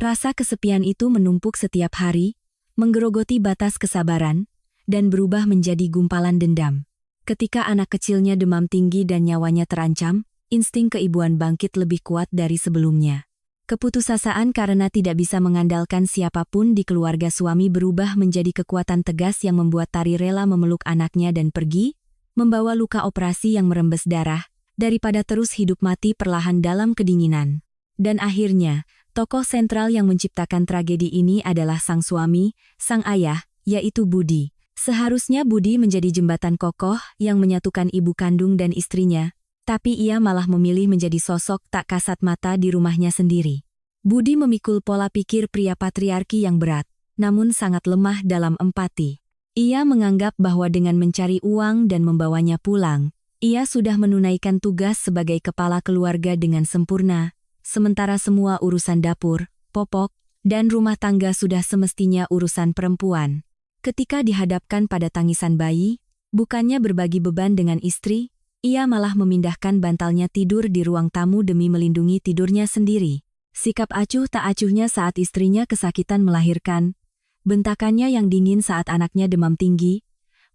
Rasa kesepian itu menumpuk setiap hari, menggerogoti batas kesabaran, dan berubah menjadi gumpalan dendam. Ketika anak kecilnya demam tinggi dan nyawanya terancam, insting keibuan bangkit lebih kuat dari sebelumnya. Keputusasaan karena tidak bisa mengandalkan siapapun di keluarga suami berubah menjadi kekuatan tegas yang membuat Tari rela memeluk anaknya dan pergi, membawa luka operasi yang merembes darah, daripada terus hidup mati perlahan dalam kedinginan. Dan akhirnya, tokoh sentral yang menciptakan tragedi ini adalah sang suami, sang ayah, yaitu Budi. Seharusnya Budi menjadi jembatan kokoh yang menyatukan ibu kandung dan istrinya, tapi ia malah memilih menjadi sosok tak kasat mata di rumahnya sendiri. Budi memikul pola pikir pria patriarki yang berat, namun sangat lemah dalam empati. Ia menganggap bahwa dengan mencari uang dan membawanya pulang, ia sudah menunaikan tugas sebagai kepala keluarga dengan sempurna, sementara semua urusan dapur, popok, dan rumah tangga sudah semestinya urusan perempuan. Ketika dihadapkan pada tangisan bayi, bukannya berbagi beban dengan istri, ia malah memindahkan bantalnya tidur di ruang tamu demi melindungi tidurnya sendiri. Sikap acuh tak acuhnya saat istrinya kesakitan melahirkan, bentakannya yang dingin saat anaknya demam tinggi,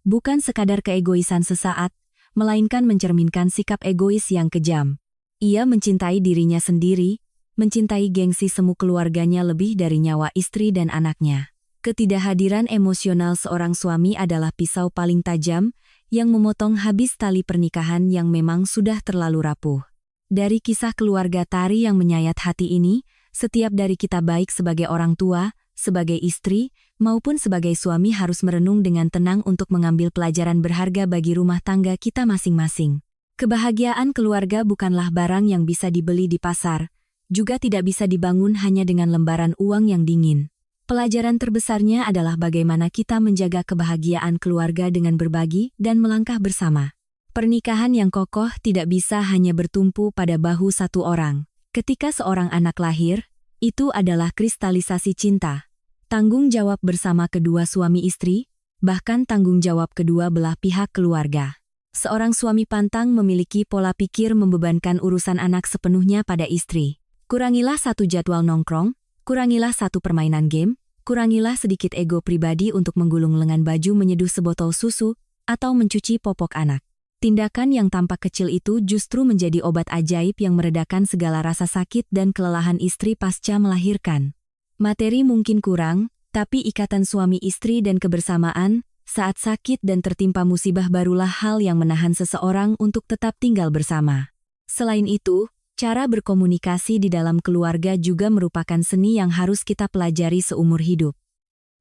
bukan sekadar keegoisan sesaat, melainkan mencerminkan sikap egois yang kejam. Ia mencintai dirinya sendiri, mencintai gengsi semu keluarganya lebih dari nyawa istri dan anaknya. Ketidakhadiran emosional seorang suami adalah pisau paling tajam, yang memotong habis tali pernikahan yang memang sudah terlalu rapuh. Dari kisah keluarga Tari yang menyayat hati ini, setiap dari kita baik sebagai orang tua, sebagai istri, maupun sebagai suami harus merenung dengan tenang untuk mengambil pelajaran berharga bagi rumah tangga kita masing-masing. Kebahagiaan keluarga bukanlah barang yang bisa dibeli di pasar, juga tidak bisa dibangun hanya dengan lembaran uang yang dingin. Pelajaran terbesarnya adalah bagaimana kita menjaga kebahagiaan keluarga dengan berbagi dan melangkah bersama. Pernikahan yang kokoh tidak bisa hanya bertumpu pada bahu satu orang. Ketika seorang anak lahir, itu adalah kristalisasi cinta. Tanggung jawab bersama kedua suami istri, bahkan tanggung jawab kedua belah pihak keluarga. Seorang suami pantang memiliki pola pikir membebankan urusan anak sepenuhnya pada istri. Kurangilah satu jadwal nongkrong, kurangilah satu permainan game, kurangilah sedikit ego pribadi untuk menggulung lengan baju menyeduh sebotol susu, atau mencuci popok anak. Tindakan yang tampak kecil itu justru menjadi obat ajaib yang meredakan segala rasa sakit dan kelelahan istri pasca melahirkan. Materi mungkin kurang, tapi ikatan suami istri dan kebersamaan, saat sakit dan tertimpa musibah barulah hal yang menahan seseorang untuk tetap tinggal bersama. Selain itu, cara berkomunikasi di dalam keluarga juga merupakan seni yang harus kita pelajari seumur hidup.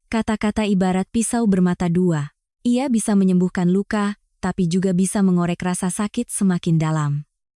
Kata-kata ibarat pisau bermata dua. Ia bisa menyembuhkan luka, tapi juga bisa mengorek rasa sakit semakin dalam.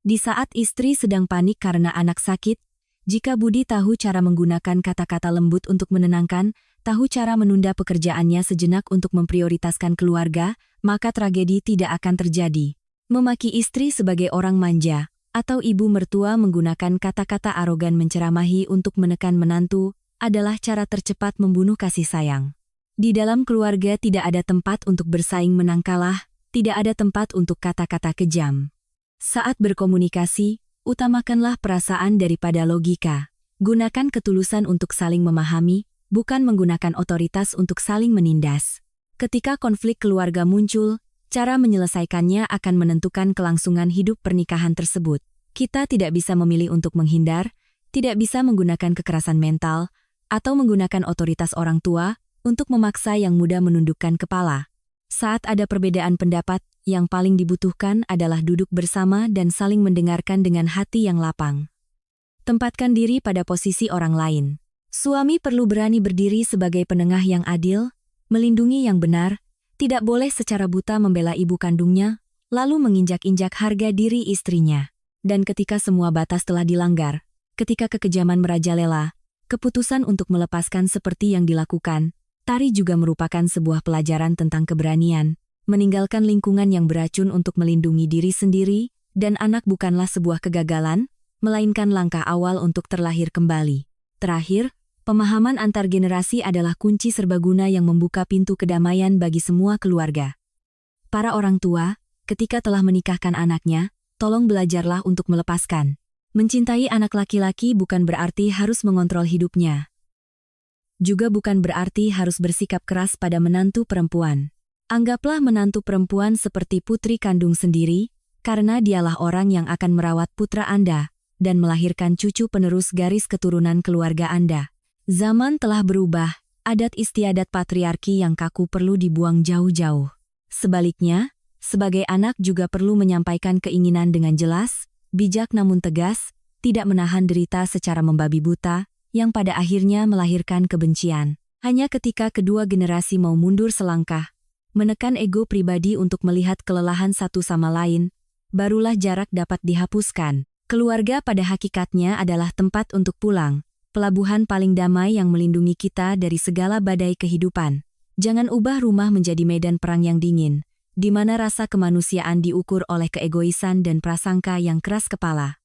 Di saat istri sedang panik karena anak sakit, jika Budi tahu cara menggunakan kata-kata lembut untuk menenangkan, tahu cara menunda pekerjaannya sejenak untuk memprioritaskan keluarga, maka tragedi tidak akan terjadi. Memaki istri sebagai orang manja, atau ibu mertua menggunakan kata-kata arogan menceramahi untuk menekan menantu, adalah cara tercepat membunuh kasih sayang. Di dalam keluarga tidak ada tempat untuk bersaing menang kalah, tidak ada tempat untuk kata-kata kejam. Saat berkomunikasi, utamakanlah perasaan daripada logika. Gunakan ketulusan untuk saling memahami, bukan menggunakan otoritas untuk saling menindas. Ketika konflik keluarga muncul, cara menyelesaikannya akan menentukan kelangsungan hidup pernikahan tersebut. Kita tidak bisa memilih untuk menghindar, tidak bisa menggunakan kekerasan mental, atau menggunakan otoritas orang tua untuk memaksa yang muda menundukkan kepala. Saat ada perbedaan pendapat, yang paling dibutuhkan adalah duduk bersama dan saling mendengarkan dengan hati yang lapang. Tempatkan diri pada posisi orang lain. Suami perlu berani berdiri sebagai penengah yang adil, melindungi yang benar, tidak boleh secara buta membela ibu kandungnya, lalu menginjak-injak harga diri istrinya. Dan ketika semua batas telah dilanggar, ketika kekejaman merajalela, keputusan untuk melepaskan seperti yang dilakukan, Tari juga merupakan sebuah pelajaran tentang keberanian, meninggalkan lingkungan yang beracun untuk melindungi diri sendiri, dan anak bukanlah sebuah kegagalan, melainkan langkah awal untuk terlahir kembali. Terakhir, pemahaman antar generasi adalah kunci serbaguna yang membuka pintu kedamaian bagi semua keluarga. Para orang tua, ketika telah menikahkan anaknya, tolong belajarlah untuk melepaskan. Mencintai anak laki-laki bukan berarti harus mengontrol hidupnya. Juga bukan berarti harus bersikap keras pada menantu perempuan. Anggaplah menantu perempuan seperti putri kandung sendiri, karena dialah orang yang akan merawat putra Anda dan melahirkan cucu penerus garis keturunan keluarga Anda. Zaman telah berubah, adat istiadat patriarki yang kaku perlu dibuang jauh-jauh. Sebaliknya, sebagai anak juga perlu menyampaikan keinginan dengan jelas, bijak namun tegas, tidak menahan derita secara membabi buta, yang pada akhirnya melahirkan kebencian. Hanya ketika kedua generasi mau mundur selangkah, menekan ego pribadi untuk melihat kelelahan satu sama lain, barulah jarak dapat dihapuskan. Keluarga pada hakikatnya adalah tempat untuk pulang, pelabuhan paling damai yang melindungi kita dari segala badai kehidupan. Jangan ubah rumah menjadi medan perang yang dingin, di mana rasa kemanusiaan diukur oleh keegoisan dan prasangka yang keras kepala.